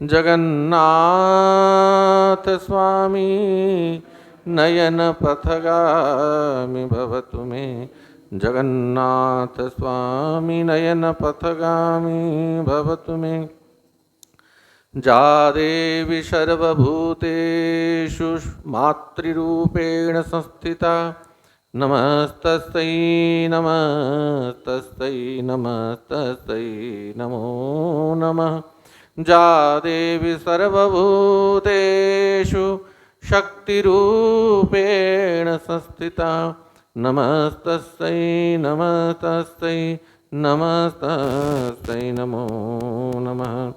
जगन्नाथ स्वामी नयन पथगामी भवतु मे। जगन्नाथ स्वामी नयन पथगामी भवतु मे। जा देवी सर्वभूतेषु मातृरूपेण संस्थिता नमस्तस्यै नमस्तस्यै नमस्तस्यै नमो नमः। जा देवी सर्वभूतेषु शक्तिरूपेण संस्थिता नमस्तस्यै नमस्तस्यै नमस्तस्यै नमो नमः।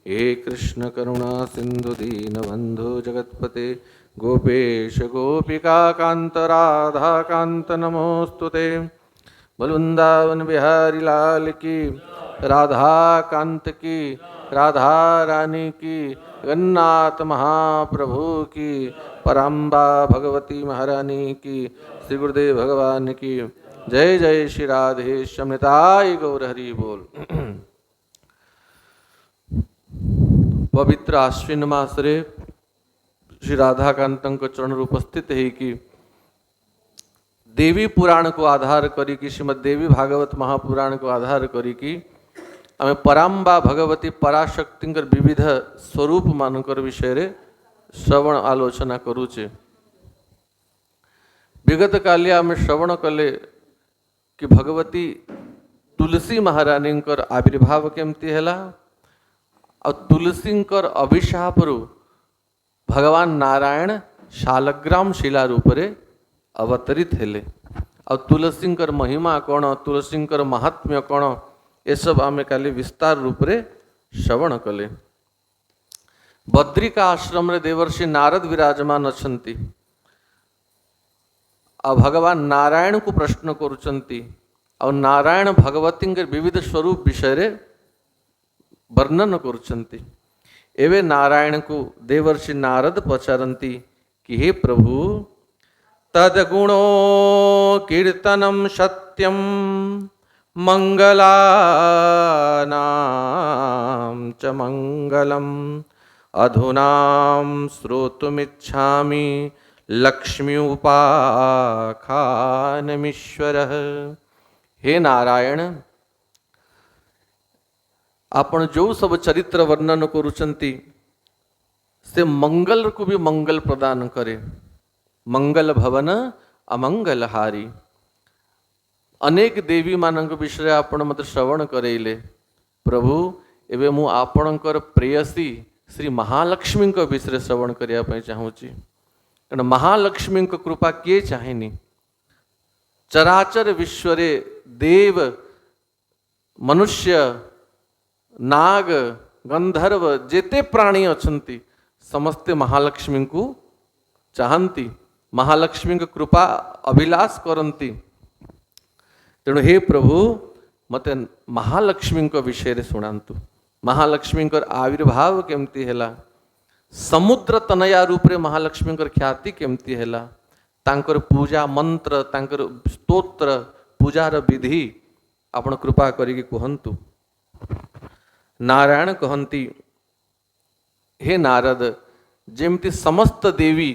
हे कृष्ण करुणा सिंधु दीनबंधु जगत्पते गोपेश गोपिका कांत राधा कांत नमोस्तुते। वृंदावन बिहारी लाल की, राधा कांत की, राधा रानी की, जगन्नाथ महाप्रभु की, पराम्बा भगवती महारानी की, श्री गुरुदेव भगवान की जय। जय श्री राधे श्यामनिताय गौर हरि बोल। पवित्र आश्विन मासरे श्री राधाकांत चरण उपस्थित है कि देवी पुराण को आधार करी कि श्रीमद देवी भागवत महापुराण को आधार करी कि आम पराम्बा भगवती पराशक्ति विविध स्वरूप मानकर विषय श्रवण आलोचना करुचे। विगत काली आम श्रवण कले कि भगवती तुलसी महारानी आविर्भाव केमती है और तुलसी अभिशाप भगवान नारायण शालग्राम शिला रूप रे अवतरित हेले। और तुलसी महिमा कौन, तुलसी महात्म्य कौन, ये सब आम काली विस्तार रूप रे श्रवण कले। बद्रिका आश्रम रे देवर्षि नारद विराजमान अछंती और भगवान नारायण को प्रश्न करुचंती और नारायण भगवती विविध स्वरूप विषय रे वर्णन करुचंती। एवे नारायण को देवर्षि नारद पचारती कि हे प्रभु तद्गुणो कीर्तनम सत्यम मंगलानां च मंगलम अधुनां श्रोतुमिच्छामि लक्ष्मी उपाखानमीश्वरः। हे नारायण आपण जो सब चरित्र वर्णन करुचंती से मंगल को भी मंगल प्रदान करे। मंगल भवन अमंगल हारी। अनेक देवी मानक विषय आपण मत श्रवण करेले। प्रभु एवं मु आपणकर प्रेयसी श्री महालक्ष्मी विषय श्रवण करने चाहूँगी। कारण महालक्ष्मी कृपा किए चाहेनी। चराचर विश्वरे देव मनुष्य नाग गंधर्व जेते प्राणी अछंती समस्ते महालक्ष्मी को चाहती, महालक्ष्मी को कृपा अभिलाष करती। तेणु हे प्रभु मते महालक्ष्मी को विषय शुणातु। महालक्ष्मी आविर्भाव केमती है, समुद्र तनया रूप रे महालक्ष्मी ख्याति केमती है, तांकर पूजा मंत्र तांकर स्तोत्र पूजार विधि आपण कृपा करिके कहंतु। नारायण कहती हे नारद जेमती समस्त देवी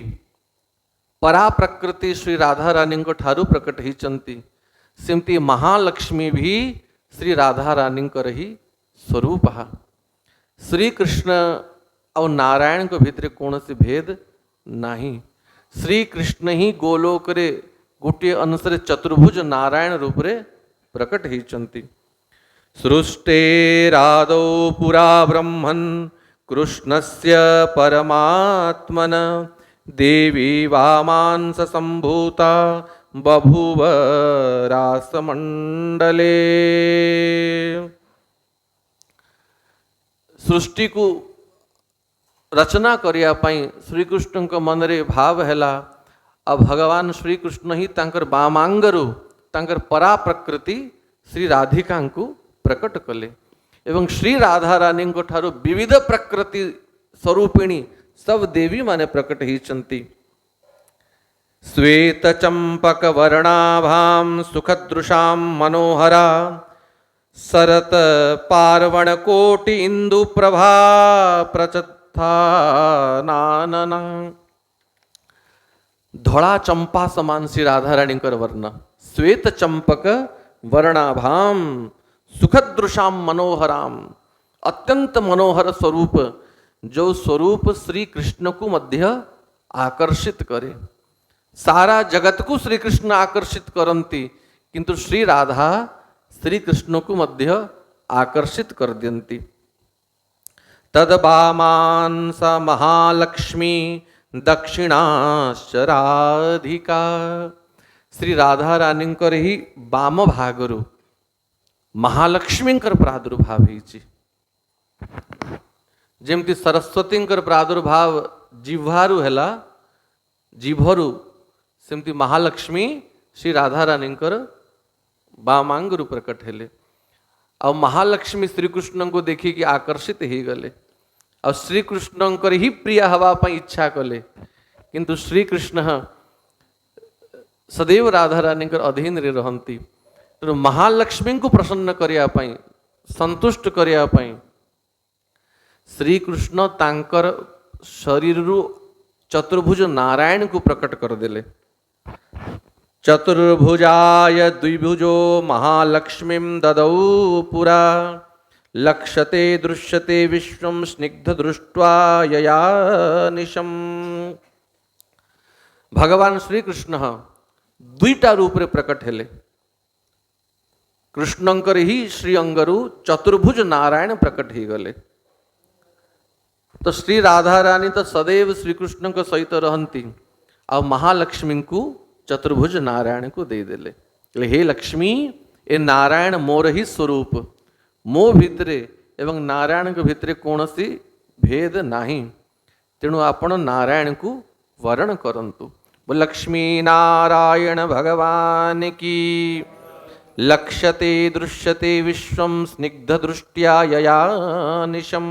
परा प्रकृति श्री राधा रानी ठारू प्रकट होती सेमती महालक्ष्मी भी श्री राधा रानी ही स्वरूप। श्री कृष्ण और नारायण को भितर कौन सी भेद नहीं। श्री कृष्ण ही गोलोक रे गोटे अनुसार चतुर्भुज नारायण रूप रे प्रकट होती। सृष्टेरादौ पुरा ब्रह्मन् कृष्णस्य परमात्मन देवी वामांस संभूता बभूव रासमंडले। सृष्टि को रचना करिया पई श्रीकृष्ण मन रे भाव हैला। अब भगवान श्रीकृष्ण ही तांकर बामांगरु तांकर परा प्रकृति श्री राधिका को प्रकट कले एवं श्री राधा रानी ठारू विविध प्रकृति स्वरूपिणी सब देवी माने प्रकट होती। श्वेत चंपक वर्णाभां सुखदृशां मनोहरा शरत पार्वण कोटि इंदु प्रभा प्रचत्थानानन। धड़ा चंपा समान श्री राधा रानी कर वर्ण, श्वेत चंपक वर्णाभाम सुखदृशाम मनोहराम। अत्यंत मनोहर स्वरूप, जो स्वरूप श्री कृष्ण को मध्य आकर्षित करे। सारा जगत को श्री कृष्ण आकर्षित करती, किंतु श्री राधा श्री कृष्ण को मध्य आकर्षित कर दियंती। तदबामान स महालक्ष्मी दक्षिणाश्च राधिका। श्री राधा रानींकर ही बाम भागरु महालक्ष्मींकर प्रादुर्भाव होइछि। जेमती सरस्वतींकर प्रादुर्भाव जिह्वारु हैला, जिभरु, सेमती महालक्ष्मी श्री राधा रानींकर बामांगरु प्रकट हेले। और महालक्ष्मी श्रीकृष्ण को देखिकी आकर्षित हो गले और श्रीकृष्णंकर ही प्रिय हवा पर इच्छा कले, किंतु श्रीकृष्ण सदैव राधा रानींकर अधीन रे रहंती। तो महालक्ष्मी को प्रसन्न करिया पई, संतुष्ट करिया पई श्रीकृष्ण तांकर शरीरु चतुर्भुज नारायण को प्रकट कर देले। चतुर्भुजाय द्विभुजो महालक्ष्मीं ददौ पुरा, लक्ष्यते दृश्यते विश्वं स्निग्ध दृष्ट्वा यया निशम्। भगवान श्री कृष्ण दुईटा रूप रे प्रकट हेले। कृष्णंकर ही श्री अंगरु चतुर्भुज नारायण प्रकट ही गले। तो श्री राधा रानी तो सदैव श्री कृष्ण को सहित रहंती और महालक्ष्मी को चतुर्भुज नारायण को दे देले। हे लक्ष्मी, ए नारायण मोर ही स्वरूप, मो भितरे एवं नारायण के भितरे कौनसी भेद नहीं, तेणु आपण नारायण को वरण करंतु। वो लक्ष्मी नारायण भगवान की। लक्ष्यते दृश्यते विश्वं स्निग्ध दृष्टिया यया निशम।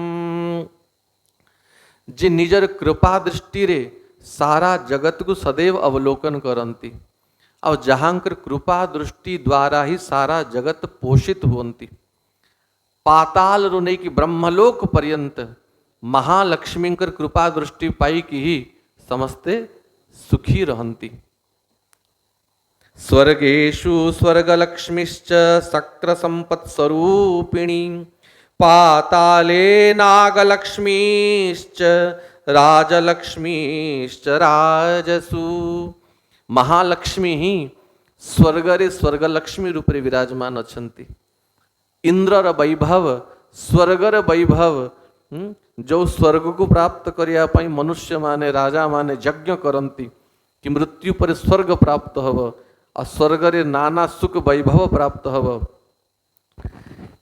जे निजर कृपा दृष्टि रे सारा जगत को सदैव अवलोकन करंती और जहांकर कृपा दृष्टि द्वारा ही सारा जगत पोषित होती। पाताल रुने की ब्रह्मलोक पर्यंत महालक्ष्मींकर कृपा दृष्टि पाई की ही समस्ते सुखी रहंती। स्वर्गेषु स्वर्गलक्ष्मीश्च सक्र संपत्स्वरूपिणी, पाताले नागलक्ष्मीश्च राजलक्ष्मीश्च राजसु। महालक्ष्मी ही स्वर्गरे स्वर्गलक्ष्मी रूपे विराजमान अछंती। इंद्रर वैभव, स्वर्गर वैभव, जो स्वर्ग को प्राप्त करिया पई मनुष्य माने राजा माने यज्ञ करंती कि मृत्यु पर स्वर्ग प्राप्त हव और स्वर्गरे नाना सुख वैभव प्राप्त हव।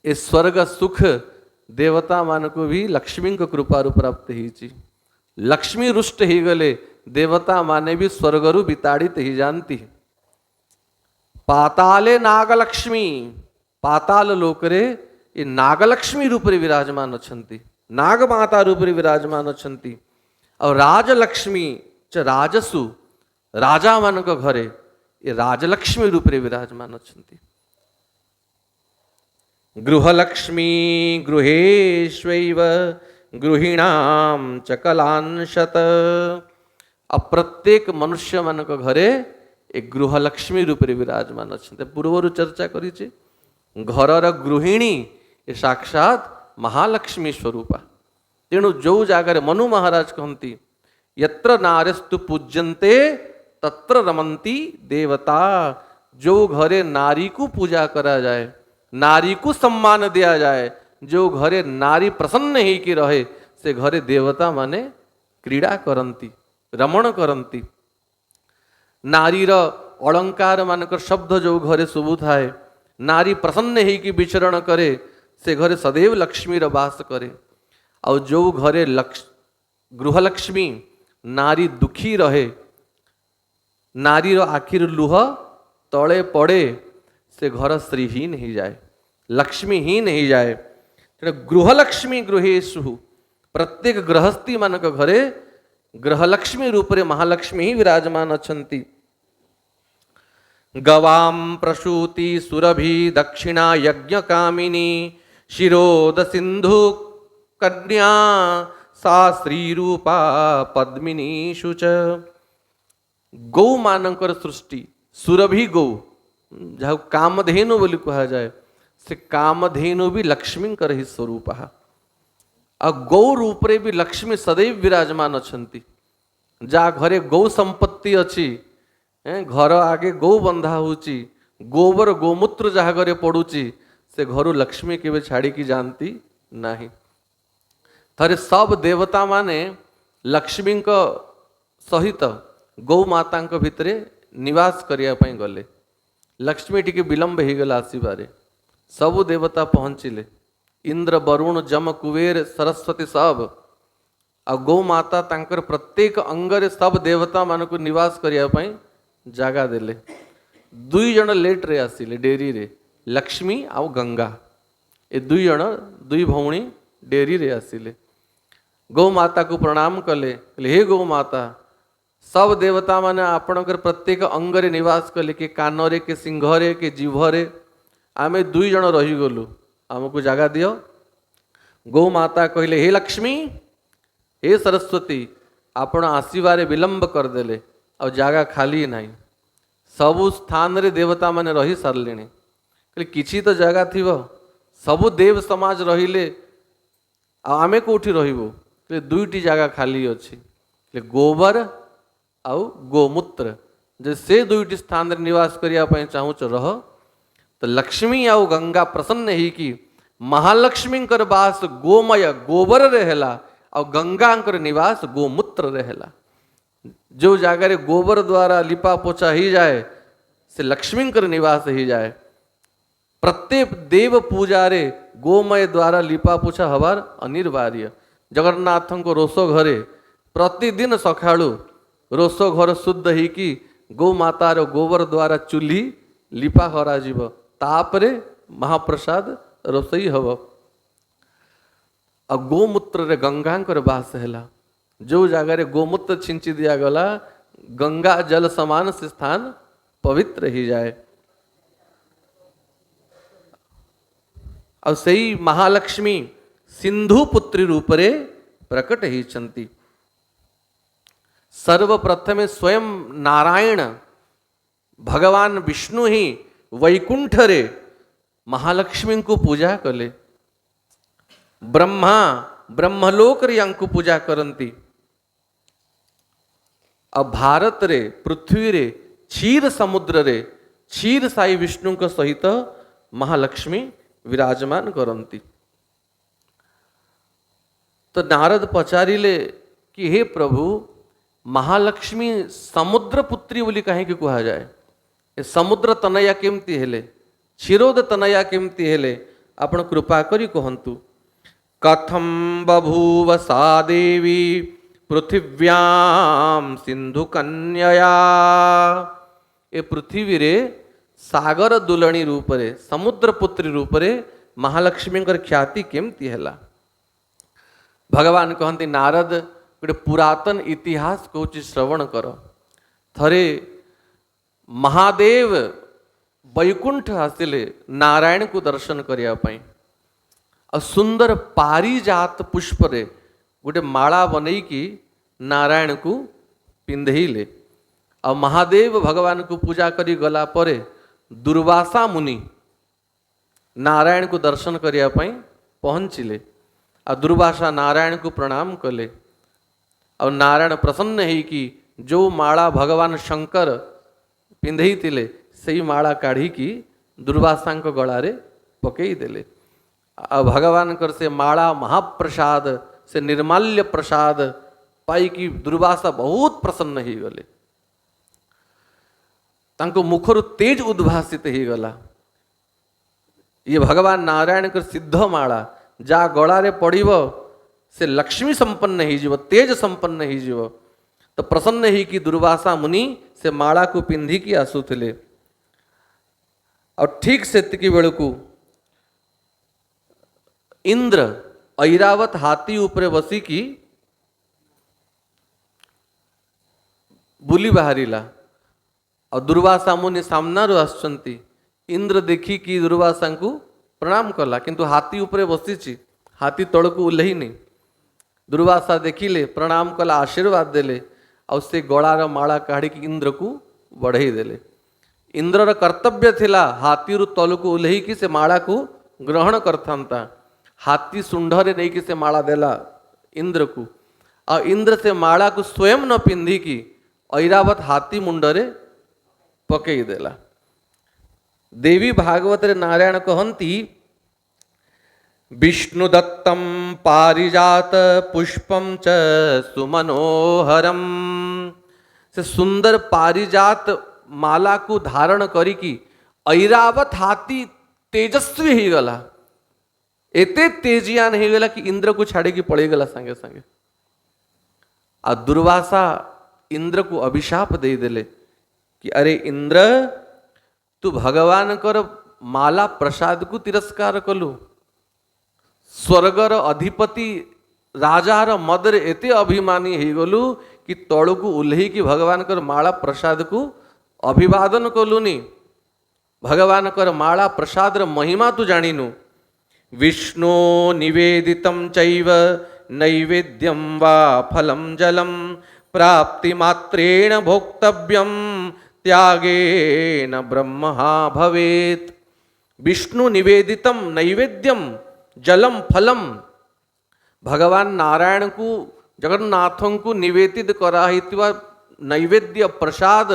ए स्वर्ग सुख देवता मान को भी लक्ष्मी को कृपारु प्राप्त ही। लक्ष्मी रुष्ट ही गले देवता माने भी स्वर्गरु विताड़ित ही जानती। पाताले नागलक्ष्मी, पाताल लोकरे ये नागलक्ष्मी रूपरे विराजमान अछंती, नाग माता रूपरे विराजमान अछंती। और राजलक्ष्मी च राजसु, राजा मान को घरे ये राजलक्ष्मी रूपरे विराजमान अछंती। गृहलक्ष्मी गृहेष्वैव गृहिणाम च कलांशत। अब प्रत्येक मनुष्य मान को घरे एक गृहलक्ष्मी रूपरे विराजमान अछंती। पूर्वरु चर्चा करी घरर गृहिणी ये साक्षात महालक्ष्मी स्वरूपा। तेणु जो जगार मनु महाराज कहती यत्र नारेस्तु पूज्यन्ते तत्र रमन्ति देवता। जो घरे नारी को पूजा करा जाए, नारी को सम्मान दिया जाए, जो घरे नारी प्रसन्न ही की रहे से घरे देवता माने क्रीड़ा करंती, रमण करंती। नारीर अलंकार मानकर शब्द जो घरे शुभ थाए, नारी प्रसन्न ही की विचरण करे से घरे सदैव लक्ष्मी वास करे। और जो घरे गृहलक्ष्मी नारी दुखी रहे, नारीर आखिर लुह तले पड़े से घर श्रीहीन ही जाए, लक्ष्मीहीन ही जाए। गृहलक्ष्मी गृहेषु, प्रत्येक गृहस्थी मानक घरे गृहलक्ष्मी रूपरे महालक्ष्मी ही विराजमान अछंती। गवाम प्रसूति सुरभि दक्षिणा यज्ञ कामिनी शिरोद सिंधु कन्या सा श्री रूपा पद्मिनीषु च। गौ मानकर सृष्टि सुरभि गौ जहाँ कामधेनु बोली कहा जाए से कामधेनु भी लक्ष्मींकर ही स्वरूप आ गौ रूप रे भी लक्ष्मी सदैव विराजमान अछंती। जहाँ घरे गौ संपत्ति अच्छी घर आगे गौ बंधा होची गोबर गोमूत्र जहाँ घरे पड़ुची से घरु लक्ष्मी केवे छाड़ी की जानती नहीं। थरे सब देवता माने लक्ष्मी सहित गौ माता भितरे निवास करिया पई गले। लक्ष्मी टिके विलंब हो गला आसबारे सबु देवता पहुँचिले इंद्र वरुण जम कुबेर सरस्वती सब आ गौ माता तांकर प्रत्येक अंगरे सब देवता मानक निवास करिया पई जागा देले। दुई जन लेट रे आसिले डेरी रे लक्ष्मी आउ गंगा ए दुई जन दुई भौणी डेरी रे आसिले। गौ माता को प्रणाम कले हे गौ माता सब देवता माने आपणकर प्रत्येक अंगरे निवास कले के कानरे के सिंहरे के जीभरे आमे दुई जन रही गलु आमको जागा दियो। गौ माता कहले हे लक्ष्मी हे सरस्वती आपण आसीबारे विलंब करदेले और जागा खाली नहीं सबु स्थान रे देवता माने रही सारे कहले किछि तो जगह थिबो सबु देव समाज रहिले आमे कोठी रहिबो कहले दुईटी जगह खाली अछि कहले गोबर आउ गोमूत्र जे से दुईटी स्थान रे निवास करिया पय चाहूच रह। तो लक्ष्मी आउ गंगा प्रसन्न ही कि महालक्ष्मी कर वास गोमय गोबर रहेला और गंगा निवास गोमूत्र रहेला। जो जागरे गोबर द्वारा लिपा पोछा ही जाए से लक्ष्मी कर निवास ही जाए। प्रत्येक देव पूजारे गोमय द्वारा लिपा पोछा हबार अनिवार्य। जगन्नाथ को रोषो घरे प्रतिदिन सकाळु रोषो घर शुद्ध ही कि गौ मातार गोबर द्वारा चूल्ही लिपा कराजिब तापरे महाप्रसाद रोषई हब। आ गोमूत्र रे गंगांकर वास हैला। जो जगह गोमूत्र छिंची दिया गला गंगा जल समान से स्थान पवित्र ही जाए। और सही महालक्ष्मी सिंधु पुत्री रूपरे प्रकट ही चंती। सर्वप्रथमे स्वयं नारायण भगवान विष्णु ही वैकुंठ रे महालक्ष्मी को पूजा कले। ब्रह्मा ब्रह्मलोक रे यांकु पूजा करंती। अब भारत रे पृथ्वी रे क्षीर समुद्र रे क्षीर साई विष्णु के सहित महालक्ष्मी विराजमान करंती। तो नारद पचारिले कि हे प्रभु महालक्ष्मी समुद्र पुत्री बोली कहीं कि कहा जाए ए समुद्र तनया केमती हेले क्षीरोद तनया केमती हेले आपण कृपा करी कहंतु। कथम बभूव सा देवी पृथिव्याम सिंधु कन्यया। ए पृथ्वी रे सागर दुलणी रूप रे समुद्र पुत्री रूप रे महालक्ष्मी ख्याति केमती हैला। भगवान कहती नारद गोटे पुरातन इतिहास कौच श्रवण कर। थरे महादेव वैकुंठ आसिले नारायण को दर्शन करिया पई और सुंदर पारिजात पुष्प रे गोटे माला बनई की नारायण को पिंधेले। और महादेव भगवान को पूजा करी गला परे दुर्वासा मुनि नारायण को दर्शन करिया पई पहुँचिले। और दुर्वासा नारायण को प्रणाम कले। और नारायण प्रसन्न है कि जो माला भगवान शंकर पिंधई तिले सही माला काढ़ी की दुर्वासा गला रे पकई देले। और भगवान कर से माला महाप्रसाद से निर्माल्य प्रसाद पाई की दुर्वासा बहुत प्रसन्न ही गले। तांको मुखरु तेज उद्भासित ही गला। ये भगवान नारायण कर सिद्ध माला जा गला रे पड़िब से लक्ष्मी संपन्न ही जीव तेज संपन्न ही जीव। तो प्रसन्न ही कि दुर्वासा मुनि से माला को पिंधी की आसुथिले। और ठीक से तिकी बेलू इंद्र ऐरावत हाथी उपरे बसी की बुली बाहरिला। और दुर्वासा मुनि सामनारू आसुचंती इंद्र देखिकी दुर्वासा को प्रणाम कला किंतु हाथी उपरे बसीची हाथी तलकू ओह्लैनी दुर्वासा देखिले प्रणाम कला आशीर्वाद देले और से गଳାर माला काढ़ी इंद्र को बढ़ई देले इंद्रर कर्तव्य थिला हाथी रु तलकू ओह्लैकी से माला को ग्रहण करथांता हाथी सुंढरे नहीं कि से माला देला इंद्र को और इंद्र से माला को स्वयं न पिंधी की ऐरावत हाथी मुंडरे पकई देला। देवी भागवत रे नारायण कहंती विष्णुदत्तम पारिजात पुष्पम च सुमनोहरम से सुंदर पारिजात माला को धारण करिकी ऐरावत हाथी तेजस्वी ही गला एते तेजियान ही गला कि इंद्र को छाड़ी की पड़े गला संगे संगे आ दुर्वासा इंद्र को अभिशाप दे देले कि अरे इंद्र तू भगवान कर माला प्रसाद को तिरस्कार कलु स्वर्गर अधिपति राजार मदर एते अभिमानी ही गलु कि तड़ को उल्ही कि भगवान कर माला प्रसाद को अभिवादन कलुनी भगवान कर माला प्रसाद महिमा तू जानिनु विष्णु निवेदितं चैव नैवेद्यं वा फलं जलं प्राप्ति मात्रेण भोक्तव्यं त्यागेन ब्रह्महा भवेत्। विष्णु निवेदितं नैवेद्यं जलम फलम भगवान नारायण को जगन्नाथों को निवेदित कराइतिवा नैवेद्य प्रसाद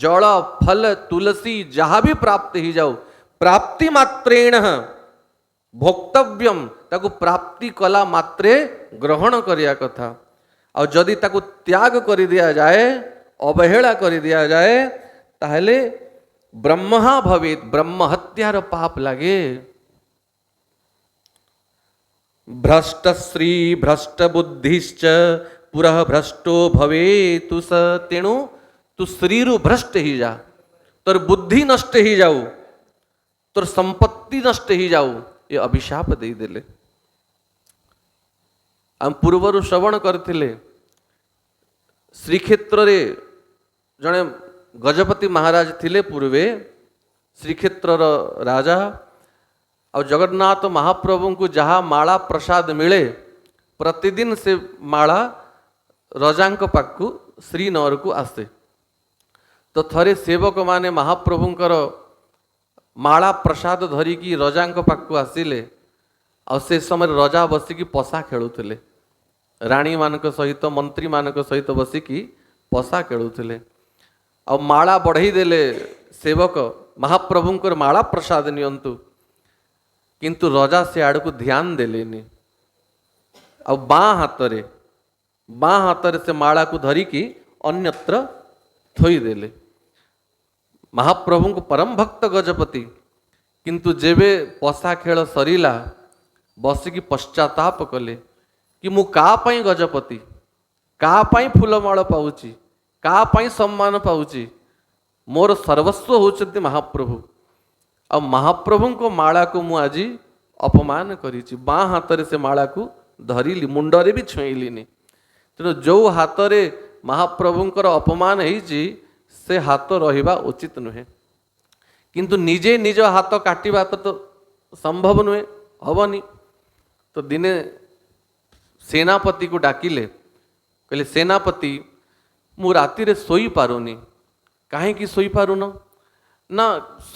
जल फल तुलसी जहाँ भी प्राप्त ही जाओ प्राप्ति मात्रेण भोक्तव्यम ताकू प्राप्ति कला मात्रे ग्रहण करिया कथा और जदि ताकू त्याग कर दिया जाए अवहेला कर दिया जाए ताहले ब्रह्महा भवेत ब्रह्म हत्यार पाप लागे। भ्रष्ट श्री भ्रष्ट बुद्धिश्च पुरः भ्रष्टो भवेतु स तेणु तू श्रीरु भ्रष्ट ही जा तोर बुद्धि नष्ट ही जाऊ तोर संपत्ति नष्ट ही जाऊ ये अभिशाप दे देले। आम पूर्वर श्रवण करथिले श्रीक्षेत्र रे जने गजपति महाराज थिले पूर्वे श्रीक्षेत्र राजा और जगन्नाथ महाप्रभु को जहाँ माला प्रसाद मिले प्रतिदिन से माला रजांक पाखु श्रीनगर को आसे तो थरे सेवक माने महाप्रभुंकर माला प्रसाद धरिकी रजांक पाखु आसिले और से समय रजा बसिकी पशा खेलुले राणी मानक सहित मंत्री मानक सहित बसिकी पशा खेलुले और माला बढ़ई देले सेवक महाप्रभुंकर माला प्रसाद नियंतु किंतु रजा से आड़ को ध्यान देलेनी और बाँ हाथ से माला को धरिकी अन्यत्र थोई देले महाप्रभु को परम भक्त गजपति किंतु जेबे पशा खेल सरीला बसिकी पश्चाताप कले कि मु का पाई गजपति का पाई फूलमाल पाउची का पाई सम्मान पाउची मोर सर्वस्व होचंती महाप्रभु और महाप्रभु को माला को मु आज अपमान करी बाँ हाथ से माला को धरिली मुंडरे भी छुईलिनी तेणु जो हाथ रे महाप्रभुंकर अपमान होइची से हाथ रहिबा उचित नुहे किंतु निजे निज हाथ काटिबा तो संभव नुहे हबनी तो दिने सेनापति को डाकिले कहले सेनापति मु राति रे सोई पारुनी काहेकि सोई पारुन ना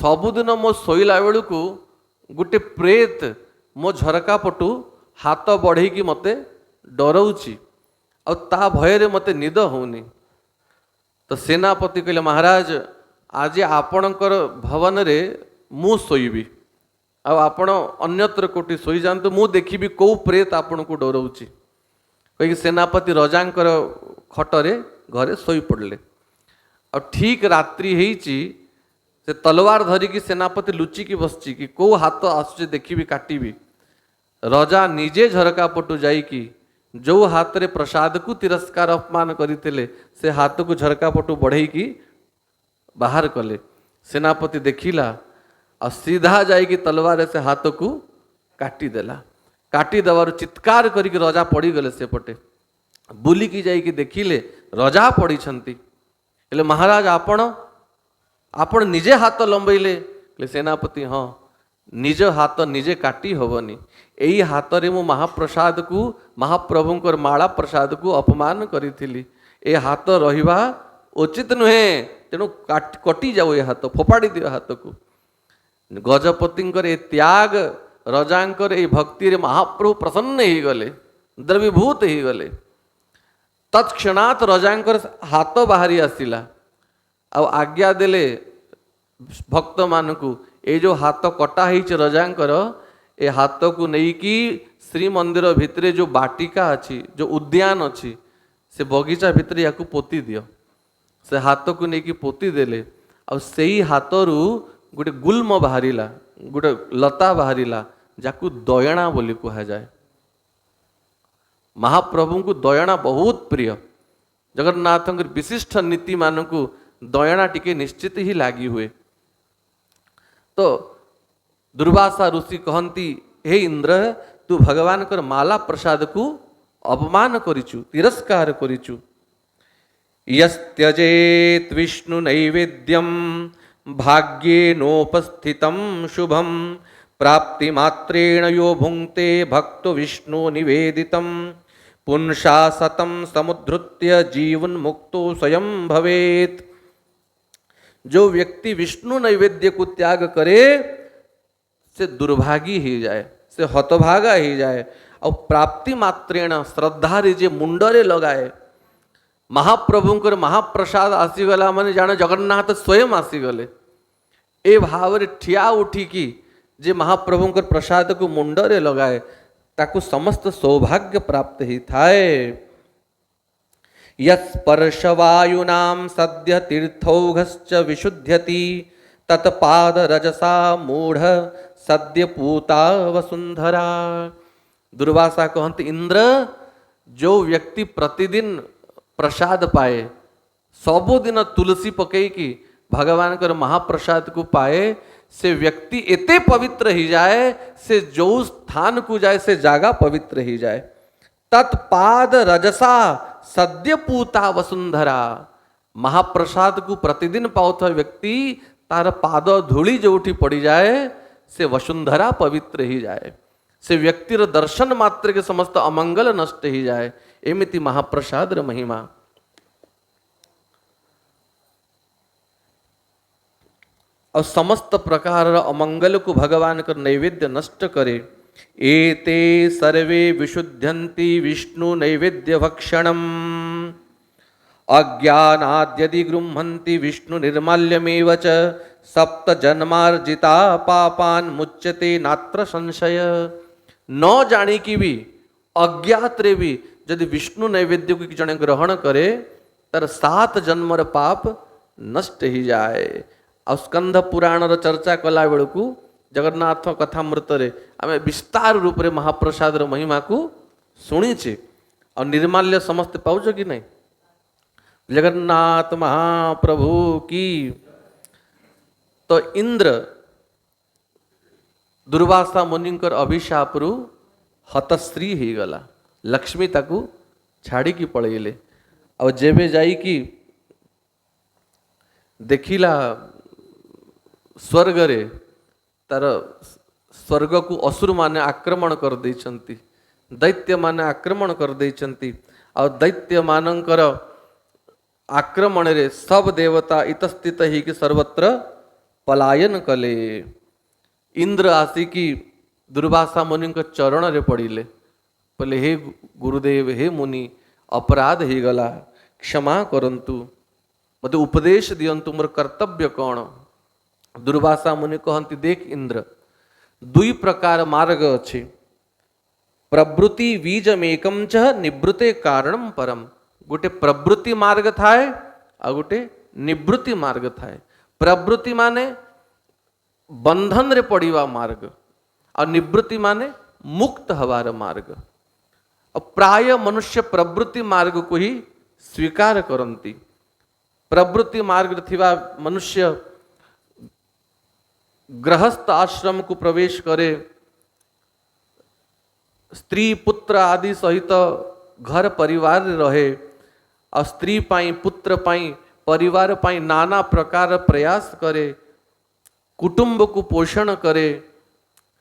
सबुदिन मो शोला बेलू को गोटे प्रेत मो झरका पटू हाथ बढ़े कि मते डराऊँची और ता भय मते निद होनी तो सेनापति कहले महाराज आज आपणकर भवन रे मु शोइबी आपण अन्यत्र कोटी शोई जातु मु देखी कौ प्रेत आपण को डराऊँची कहीं सेनापति रजांकर खटरे घरे शोई पड़े और ठीक रात्रि होईची से तलवार धरिकी सेनापति लुचिकी बसची कि कौ हाथ आसुचे देखी काटिबी रजा निजे झरका पटू जाइकी जो हाथ रे प्रसाद को तिरस्कार अपमान करते से हाथ को झरका पटू बढ़ेकी बाहर कले सेनापति देखिला और सीधा जाइकी तलवार से हाथ को काटिदेला काटी देवार चित्कार करके रजा पड़ी गले सेपटे बुलिकी जाइकी देखिले रजा पड़ी छंती हेले महाराज आपण आपण निजे हाथ लंबैले सेनापति हाँ निज हाथ निजे काटी हबनी एई हाथ रे मु महाप्रसाद को महाप्रभुंकर माला प्रसाद को अपमान करी ए हाथ रहिबा उचित नुहे तेणु कटी जाओ ए हाथ फोपाड़ी दियो हाथ को गजपतिंकर ए त्याग रजांकर ए भक्ति रे महाप्रभु प्रसन्न ही गले द्रवीभूत ही गले तत्क्षणात रजांकर हाथ बाहरी आसिला आ आज्ञा देले भक्त मानकू ए जो हाथ कटा ही रजांकर ए हाथ को नेकी श्री मंदिर भितरे जो बाटिका अच्छी जो उद्यान अच्छी से बगीचा भितर या पोती दियो से हाथ को नेकी पोती देले आ सेई हाथरू गोटे गुल्म बाहरिला गोटे लता बाहरिला जाकू दयणा बोली कहा जाए। महाप्रभु को दयणा बहुत प्रिय जगन्नाथ विशिष्ट नीति मानकू दयणा टिके निश्चित ही लगी हुए। तो दुर्वासा ऋषि कहती हे इंद्र तू भगवान कर माला प्रसाद को अपमान करिचु तिरस्कार करिचु। यस्त्यजेत विष्णु नैवेद्यम भाग्येनोपस्थितं शुभम प्राप्ति मात्रेण यो भुंक्ते भक्तो विष्णु निवेदितं पुंसा सतं समुद्धृत्य जीवन मुक्तो स्वयं भवेत। जो व्यक्ति विष्णु नैवेद्य को त्याग करे से दुर्भागी ही जाए से हतभागा ही जाए और प्राप्ति मात्रेण श्रद्धा जे मुंडरे लगाए महाप्रभुंकर महाप्रसाद आसीगला माने जाने जगन्नाथ स्वयं आसीगले ए भाव ठिया उठिकी जे महाप्रभुंकर प्रसाद को मुंडरे लगाए ताकू समस्त सौभाग्य प्राप्त ही थाए। यस्पर्शवायुनां सद्य तीर्थौघश्च विशुध्यति तत्पाद रजसा मूढ़ सद्य पूता वसुंधरा। दुर्वासा कहते इंद्र जो व्यक्ति प्रतिदिन प्रसाद पाए सबुदिन तुलसी पकईकी भगवान कर महाप्रसाद को पाए से व्यक्ति एते पवित्र ही जाए से जो स्थान को जाए से जागा पवित्र ही जाए। तत्पाद रजसा सद्य पूता वसुंधरा। महाप्रसाद को प्रतिदिन पाउथा व्यक्ति तार पाद धूली जोठी पड़ी जाए से वसुंधरा पवित्र ही जाए से व्यक्तिर दर्शन मात्र के समस्त अमंगल नष्ट ही जाए। एमिति महाप्रसाद र महिमा। और समस्त प्रकार अमंगल को भगवान कर नैवेद्य नष्ट करे। एते सर्वे विशुद्ध्यन्ति विष्णु नैवेद्य भक्षणम अज्ञानाद्यदि गृह्णन्ति विष्णु निर्माल्यमेव च सप्त जन्मार्जिता पापान मुच्यते नात्र संशय। न जानी कि भी अज्ञात रे भी यदि विष्णु नैवेद्य को जने ग्रहण करे तर 7 जन्मर पाप नष्ट ही जाए। आ स्कंध पुराण चर्चा कला बेलू जगन्नाथ कथामृत आम विस्तार रूप से महाप्रसाद महिमा को शुणीचे और निर्माल्य समस्ते पाउच कि नहीं। जगन्नाथ महाप्रभु की। तो इंद्र दुर्वासा मुनिंकर अभिशाप रु हतश्री ही गला लक्ष्मी ताकू छाड़ी की पड़ेले और जेबे जाई कि देखिला स्वर्ग रे तार स्वर्ग को असुर माने आक्रमण कर देइछंती दैत्य माने आक्रमण कर देइछंती और दैत्य मानकर आक्रमण रे सब देवता इतस्थित ही कि सर्वत्र पलायन कले। इंद्र आसिकी दुर्वासा मुनि चरण रे पड़िले बोले हे गुरुदेव हे मुनि अपराध ही गला क्षमा करंतु मते उपदेश दियंतु मोर कर्तव्य कौन। दुर्वासा मुनि कहती देख इंद्र 2 प्रकार मार्ग अच्छे प्रवृत्ति बीजमेकम च निवृत्ते कारणम परम। गोटे प्रवृत्ति मार्ग थाए आ गोटे निवृत्ति मार्ग थाए। प्रवृत्ति माने बंधन रे पड़ीवा मार्ग और निवृत्ति माने मुक्त हवार मार्ग। और प्राय मनुष्य प्रवृत्ति मार्ग को ही स्वीकार करती। प्रवृत्ति मार्ग थिवा मनुष्य गृहस्थ आश्रम को प्रवेश करे स्त्री पुत्र आदि सहित घर परिवार रहे और स्त्री पाई पुत्र पाई परिवार पाई नाना प्रकार प्रयास करे, कुटुंब को पोषण करे।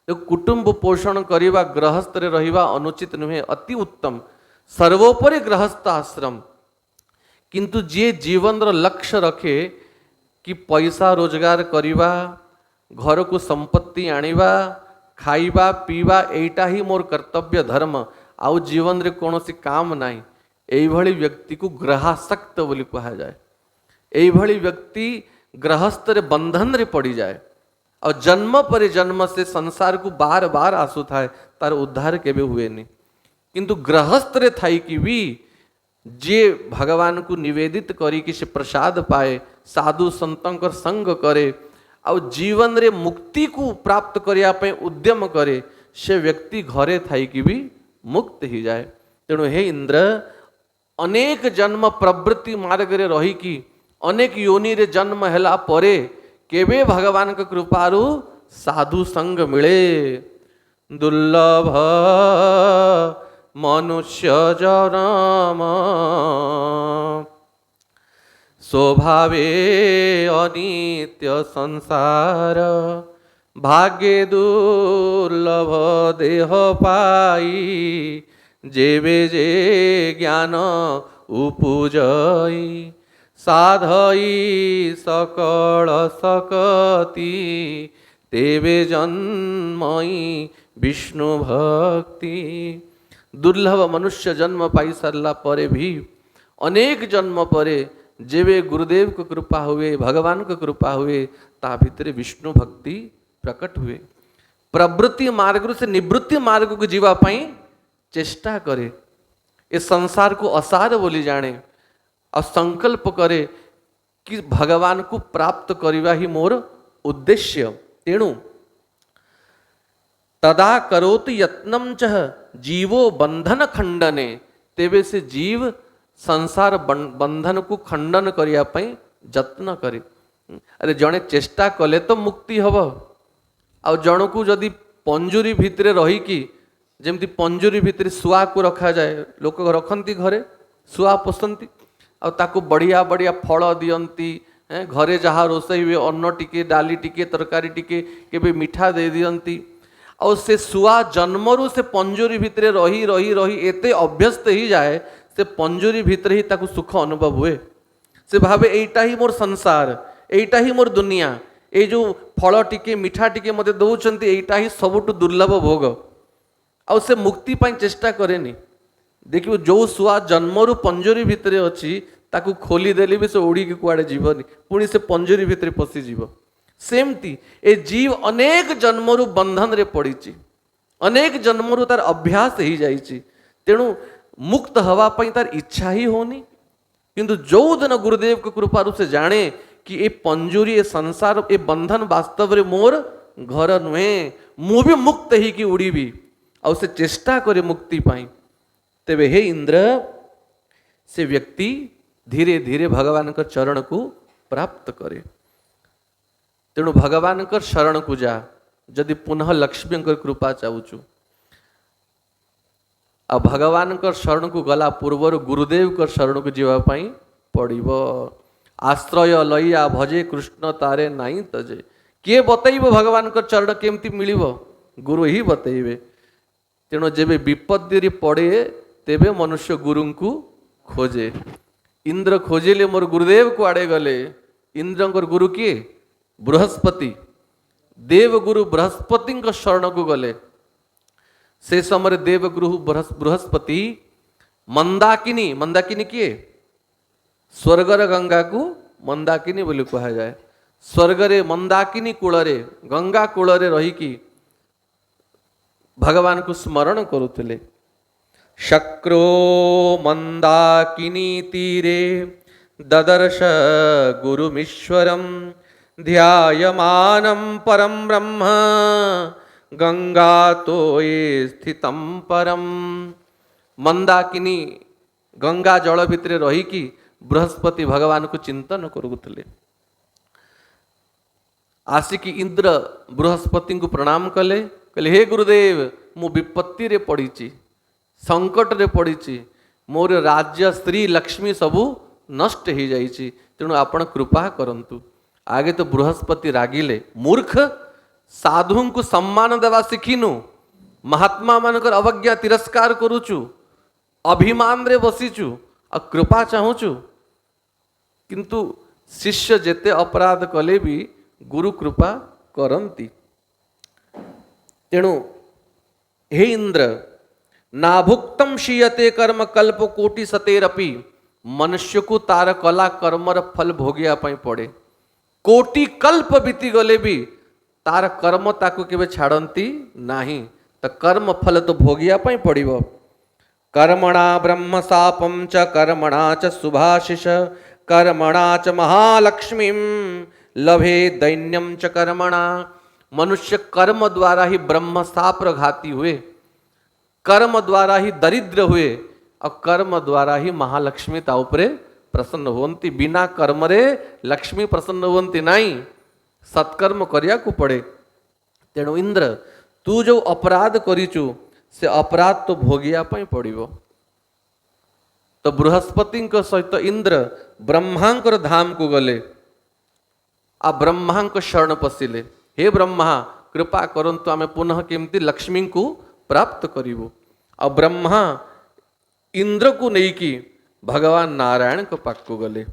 तो कुटुंब पोषण करवा गृहस्थ रे रहिबा अनुचित नुहे, अति उत्तम, सर्वोपरि गृहस्थ आश्रम। किंतु जे जीवन रो लक्ष्य रखे कि पैसा रोजगार करवा, घर को संपत्ति आनिबा, खाइबा पीवा, एटा ही मोर कर्तव्य धर्म, आउ जीवन रे कौनसी काम नाही, एई भली व्यक्ति को ग्रहासक्त बोली कहा जाए। एई भली व्यक्ति गृहस्थ रे बंधन रे पड़ी जाए और जन्म पर जन्म से संसार को बार बार आसु थाए, तार उद्धार केबे हुए नहीं। किंतु गृहस्थ रे थाई कि भी जे भगवान को निवेदित करी कि से प्रसाद पाए, साधु संतंकर संग करे और जीवन रे मुक्ति को प्राप्त करिया पे उद्यम करे, से व्यक्ति घरे थाई कि भी मुक्त ही जाए। तेणु हे इंद्र, अनेक जन्म प्रवृत्ति मार्ग रे रही कि अनेक योनि रे जन्म हैला परे केवे भगवान के कृपारु साधु संग मिले। दुर्लभ मनुष्य जन्म स्वभावे अनित्य संसार, भाग्ये दुर्लभ देह पाई, जेबे जे ज्ञान उपजई, साधई सकल सकती, तेबे जन्मई विष्णु भक्ति। दुर्लभ मनुष्य जन्म पाई सारला परे भी अनेक जन्म परे जेवे गुरुदेव को कृपा हुए, भगवान को कृपा हुए, ता भितरे विष्णु भक्ति प्रकट हुए। प्रवृत्ति मार्ग से निवृत्ति मार्ग को जीवा पाई चेष्टा करे, इस संसार को असार बोली जाने और संकल्प करे कि भगवान को प्राप्त करवा ही मोर उद्देश्य। तेणु तदा करोति यत्नम चह जीवो बंधन खंडने, तेबे से जीव संसार बंधन को खंडन करिया पई जत्न करे। अरे जड़े चेष्टा कले तो मुक्ति हब, आ जन को जदि पंजुरी भितरे रही कि जेमती पंजुरी भितरे शुआ को रखा जाए, लोक रखती घरे शुआ पोसती आ ताकू बढ़िया बढ़िया फल दियंती, घरे जहाँ रोषई हुए अन्न टिके डाली टिके तरकारी टिके केबे मिठा दे दियंती। और से शुआ जन्मरू से पंजुरी भितरे रही रही रही एते अभ्यस्त ही जाए, से पंजुरी भितरे ही ताकू सुख अनुभव हुए। से भावे एटा ही मोर संसार, एटा ही मोर दुनिया, ये जो फल टिके मिठा टिके मते दौरान एटा ही सबुठ दुर्लभ भोग। आउ से मुक्ति पाई चेष्टा करेनी। देखिए जो शुआ जन्मरू पंजुरी भितरे अच्छी ताकू खोली देली भी से उड़ी के कुआड़े जीवनी, पुणी से पंजुरी भितरे पशिजीव। सेमती ए जीव अनेक जन्मरू बंधन रे पड़ी, अनेक जन्मरू तार अभ्यास ही जाइछि। तेणु मुक्त हवा पाई तार इच्छा ही होनी। किंतु जो दिन गुरुदेव के कृपारू से जाने कि ए पंजुरी ए संसार ए बंधन वास्तव रे मोर घर नुहे, मु भी मुक्त ही कि उड़ीबी और से चेष्टा करे मुक्ति पाई, तेबे हे इंद्र से व्यक्ति धीरे धीरे भगवान का चरण को प्राप्त करे। तेणु भगवान का शरण को जा, जदि पुनः लक्ष्मी कृपा चाहूचु आ भगवान का शरण को गला पूर्वर गुरुदेव का शरण को जीवा पाई पड़िब। आश्रय लइया भजे कृष्ण तारे नाई तजे, किए बतैब भगवान का चरण केमती मिलिब, गुरु ही बतैबे। तेणु जेबे विपत्ति पड़े तेबे मनुष्य गुरु को खोजे। इंद्र खोजिले मोर गुरुदेव को आड़े गले। इंद्र गुरु किए? बृहस्पति। देवगुरु बृहस्पति शरण को गले। से समय देवगुरु बृहस्पति मंदाकिनी, मंदाकिनी किए? स्वर्गर गंगा को मंदाकिनी बोली कहा जाए। स्वर्गरे मंदाकिनी कूलरे गंगा कूलरे रही कि भगवान को स्मरण करुले। शक्रो मंदाकिनी तीरे ददर्श गुरुमीश्वरम, ध्यायमानं परम ब्रह्म गंगा तोये स्थितम परम। मंदाकिनी गंगा जल भितर रही कि बृहस्पति भगवान को चिंतन करुले। आसिकी इंद्र बृहस्पति को प्रणाम कले, कहले हे गुरुदेव मु विपत्ति रे पड़ी, संकट रे पड़ी, मोर राज्य स्त्री लक्ष्मी सबू नष्ट हो जाइछि तेणु आपण कृपा करंतु। आगे तो बृहस्पति रागिले मूर्ख साधु को सम्मान देवा शिखिनु महात्मा मानकर अवज्ञा तिरस्कार करुचु अभिमान रे बसीचु आ कृपा चाहूचु किंतु शिष्य जेते अपराध कले भी गुरु कृपा करंती। तेणु हे इंद्र नाभुक्तम शीयते कर्म कल्प कोटि सतेरपि मनुष्य को तार कला कर्मर फल भोगिया पाई पड़े कोटि कल्प बीती गले भी तार कर्म ताकू केबे छाड़ती नाही तो कर्म फल तो भोगिया पाई पड़िबो। कर्मणा ब्रह्म सापम च कर्मणा च सुभाशिष कर्मणा च महालक्ष्मी लभे दैन्यम च कर्मणा। मनुष्य कर्म द्वारा ही ब्रह्म साप घाती हुए, कर्म द्वारा ही दरिद्र हुए और कर्म द्वारा ही महालक्ष्मी ता उपरे प्रसन्न होती। बिना कर्म रे लक्ष्मी प्रसन्न होती नहीं, सत्कर्म करिया को पड़े। तेणु इंद्र तू जो अपराध करिचु से अपराध तो भोगिया पाई पड़िबो। तो बृहस्पति सहित इंद्र ब्रह्मांकर धाम को गले आ ब्रह्मांक शरण पशिले। हे ब्रह्मा कृपा करंतु आमे पुनः केमती लक्ष्मी को प्राप्त करिबो। आ ब्रह्मा इंद्र को नहीं कि भगवान नारायण को पाक को गले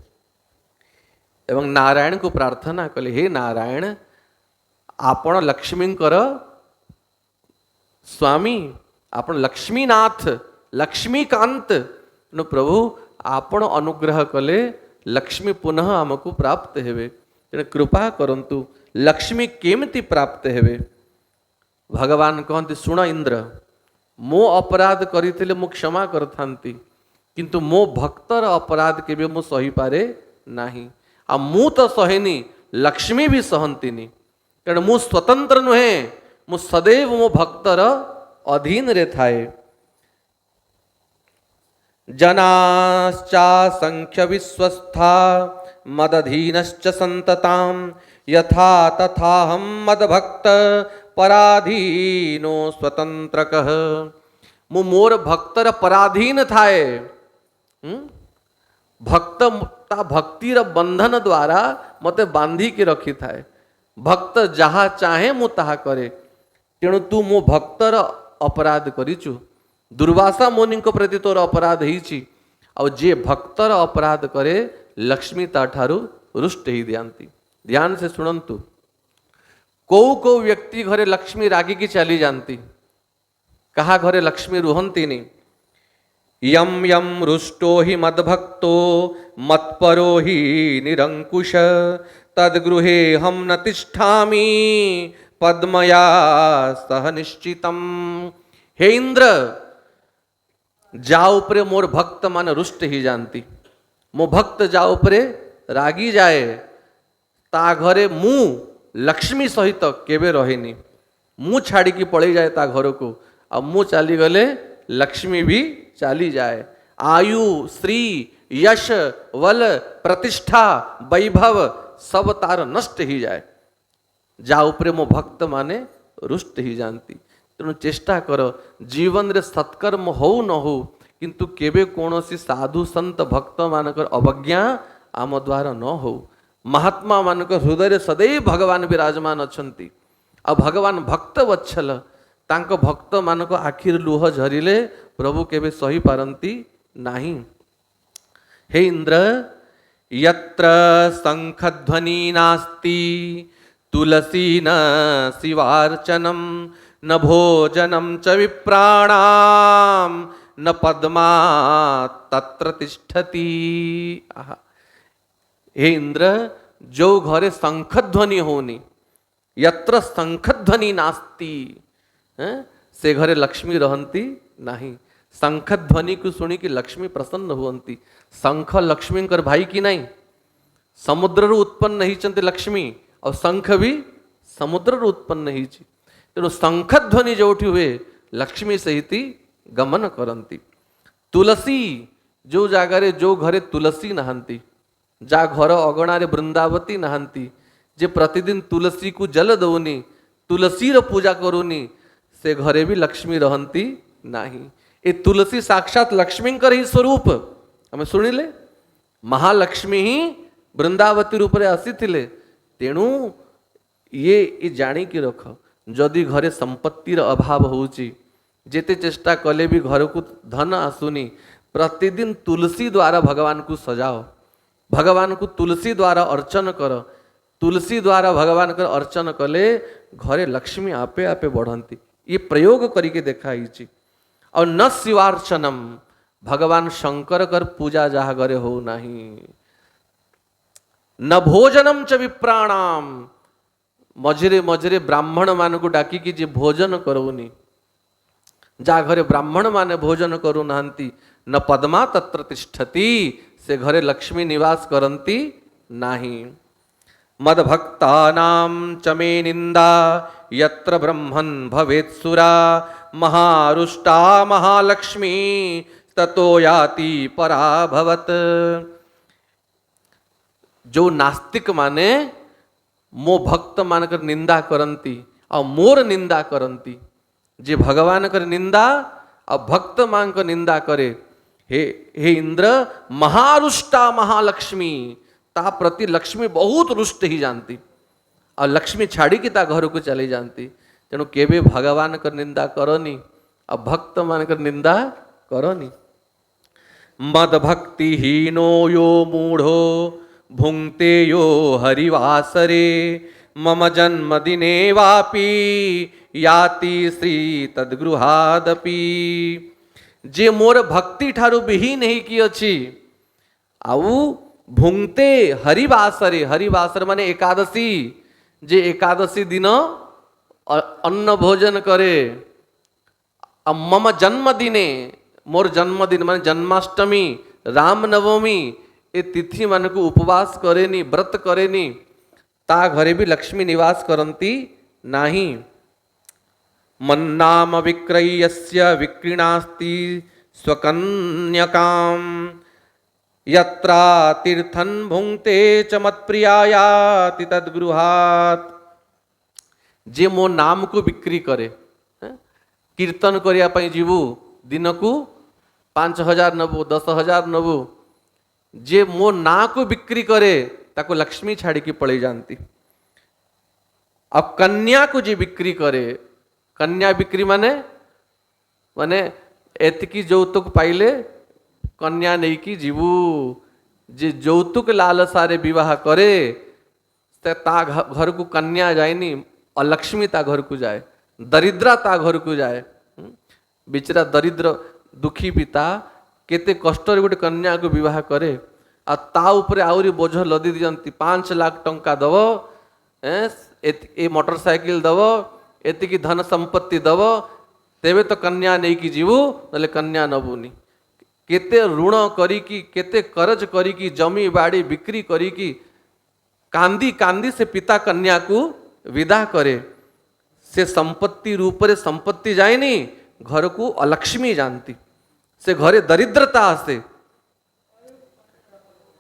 एवं नारायण को प्रार्थना कले, हे नारायण आपण लक्ष्मींकर स्वामी आपण लक्ष्मीनाथ लक्ष्मीकांत न प्रभु आपण अनुग्रह कले लक्ष्मी पुनः आमको प्राप्त हेवे। तेणु कृपा करंतु लक्ष्मी केमती प्राप्त हेवे। भगवान कहते शुण इंद्र मो अपराध करिथिले मु क्षमा करथांती किंतु मो भक्तर अपराध केबे मु सही पारे नाही। आ मु तो सहेनी लक्ष्मी भी सहंतीनी कारण मु स्वतंत्र नुहे, मु सदैव मो भक्तर अधीन रे थाए। जनाश्चा संख्य विश्वस्था मदधीनश्च संतताम यथा तथा हम मदभक्त पराधीनो स्वतंत्रकः। मु मोर भक्तर पराधीन थाए। भक्त ता भक्तिर बंधन द्वारा मते बांधी के रखी थाए। भक्त जहा चाहे मु ताहा करे। तेणु तू मो भक्तर अपराध करिचु। दुर्वासा मुनि प्रति तोर अपराध होइछि और जे भक्तर अपराध करे लक्ष्मी ताठारु रुष्ट ही दियांती। ध्यान से सुनंतु को व्यक्ति घरे लक्ष्मी रागी की चली जानती, कहा घरे लक्ष्मी रुहंती नहीं। यम यम रुष्टो ही मद्भक्तो मत्परो ही निरंकुश तद्गृहे हम न तिष्ठामि पद्मया सह निश्चितम। हे इंद्र जाओ उपरे मोर भक्त मान रुष्ट ही जानती। मो भक्त जाओ उपरे रागी जाए ता घरे मु लक्ष्मी सहित केबे रहेनी। मु छाड़ी की पड़े जाए ता घर को आ मु चली गले लक्ष्मी भी चली जाए। आयु श्री यश वल प्रतिष्ठा वैभव सब तार नष्ट ही जाए। जा उपरे मो भक्त माने रुष्ट ही जानती। तेणु चेष्टा कर जीवन रे सत्कर्म हो न हो किंतु केबे कौनसी साधु संत भक्त मानकर अवज्ञा आम द्वारा न हो। महात्मा मानकर हृदय सदैव भगवान विराजमान अछंती। आ भगवान भक्त वत्सल तांक भक्त मानक आखिर लुह झरिले प्रभु केबे सही पारंती नाही। हे इंद्र यत्र शंखध्वनि नास्ति तुलसी न शिवार्चनम न भोजनम च विप्राणाम न पद्मा तत्र तिष्ठति। हे इंद्र जो घरे शंखध्वनि होनी यत्र शंखध्वनि नास्ति से घरे लक्ष्मी रहंती नहीं। शंखध्वनि को सुनी कि लक्ष्मी प्रसन्न हुअंती। शंख लक्ष्मी कर भाई की नहीं, समुद्र उत्पन्न नहीं लक्ष्मी और शंख भी समुद्र उत्पन्न ही। तेणु शंखध्वनि जोठी हुए लक्ष्मी सहित गमन करंती। तुलसी जो जागारे जो घरे तुलसी नहांती, जा घर अगणारे वृंदावती नहांती, जे प्रतिदिन तुलसी को जल दौनी तुलसीर पूजा करूनी से घरे भी लक्ष्मी रहंती नाही। ए तुलसी साक्षात लक्ष्मी कर ही स्वरूप हमें सुनिले। महालक्ष्मी ही बृंदावती रूप रे आसीथिले। तेणु ये जानिकी रख, जदि घरे संपत्तिर अभाव होउची, जेते चेष्टा कले भी घर को धन आसुनी, प्रतिदिन तुलसी द्वारा भगवान को सजाओ, भगवान को तुलसी द्वारा अर्चन कर। तुलसी द्वारा भगवान कर अर्चन कले घरे लक्ष्मी आपे आपे बढ़ंती। ये प्रयोग करके देखाई। और न शिवार्चनम, भगवान शंकर कर पूजा जहाँ घरे हो नहीं। न भोजनम च विप्राणाम, मझिरे मझिरे ब्राह्मण मान को डाकी कि जे भोजन करोनी, जा घरे ब्राह्मण माने भोजन करू नांती। न पद्मा तत्र तिष्ठति, से घरे लक्ष्मी निवास करंती नाही। मद्भक्तानां च मे निंदा, यत्र ब्रह्मन् भवेत्सुरा, महारुष्टा महालक्ष्मी ततो याति पराभवत। जो नास्तिक माने मो भक्त मानकर निंदा करंती और मोर निंदा करंती, जे भगवान कर निंदा और भक्त मान कर निंदा करे, हे इंद्र महारुष्टा महालक्ष्मी, ता प्रति लक्ष्मी बहुत रुष्ट ही जानती और लक्ष्मी छाड़ी की ता घर को चली जानती। तेणु केबे भगवान कर निंदा करनी और भक्त मान कर निंदा करनी। मद भक्ति हीनो यो मूढ़ो, भुंक्ते यो हरिवासरे, मम जन्मदिने वापि याति श्री तद्गृहादपि। जे मोर भक्ति ठारू बिही नहीं की अच्छी, आउ भुंक्ते हरिवासरे, हरिवासर माने एकादशी, जे एकादशी दिन अन्न भोजन करे। मम जन्मदिने, मोर जन्मदिन माने जन्माष्टमी, रामनवमी, ए तिथि मान को उपवास करेनी, व्रत करेनी, ता घरे भी लक्ष्मी निवास करंती नाही। मन्नाम विक्रयस्य विक्रीणास्ति स्वकन्यकाम, यत्रा तीर्थन भुंक्ते च मत्प्रियायाति तद्गृहात्। जे मो नाम को बिक्री करे, कीर्तन करिया पई जीवु, दिन को 5,000 नबु 10,000 नबु, जे मो ना को बिक्री करे ताको लक्ष्मी छाड़ी की पड़ी जानती। अब कन्या को जे बिक्री करे, कन्या बिक्री माने माने एतकी যৌতুক पाइले कन्या नहीं की जीवु। जे যৌতুক लालसारे विवाह करे ता घर को कन्या जाएनी, अलक्ष्मी ता घर को जाए, दरिद्रा ता घर को जाए। बिचरा दरिद्र दुखी पिता केते कष्ट गोटे कन्या को विवाह करे, आ ता उपरे आउरी बोझ लदी दियंती। 5 लाख टंका दब, ए मोटरसाइकिल दब, एतिकी धन संपत्ति दब, तेबे तो कन्या नहीं की जीवु, नले कन्या नबुनी। केते ऋण करिकी, केते करज करिकी, जमी बाड़ी बिक्री करिकी, कांदी कांदी से पिता कन्या को विदा करे। से संपत्ति रूप रे संपत्ति जाएनी, घर को अलक्ष्मी जानती, से घरे दरिद्रता आसे।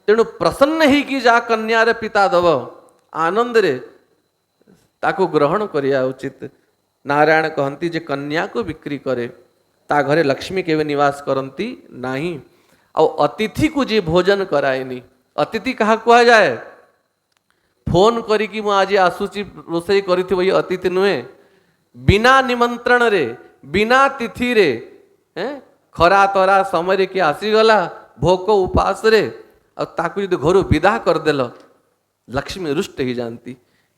तेणु प्रसन्न ही कि जा कन्या रे पिता दब, आनंद रे ताको ग्रहण करिया उचित। नारायण कहती जे कन्या को बिक्री करे ता घरे लक्ष्मी केवे निवास करती नाही। और अतिथि को जे भोजन कराएनी, अतिथि कहा कहा जाए, फोन करी कि आज आसुची रोसई करी थी, वही अतिथि नुहे। बिना निमंत्रण रे, बिना तिथि रे, खरा तरा समय रे कि आसीगला भोक उपास रे, और ताकू यदि घर विदा करदेल, लक्ष्मी रुष्ट ही जानती।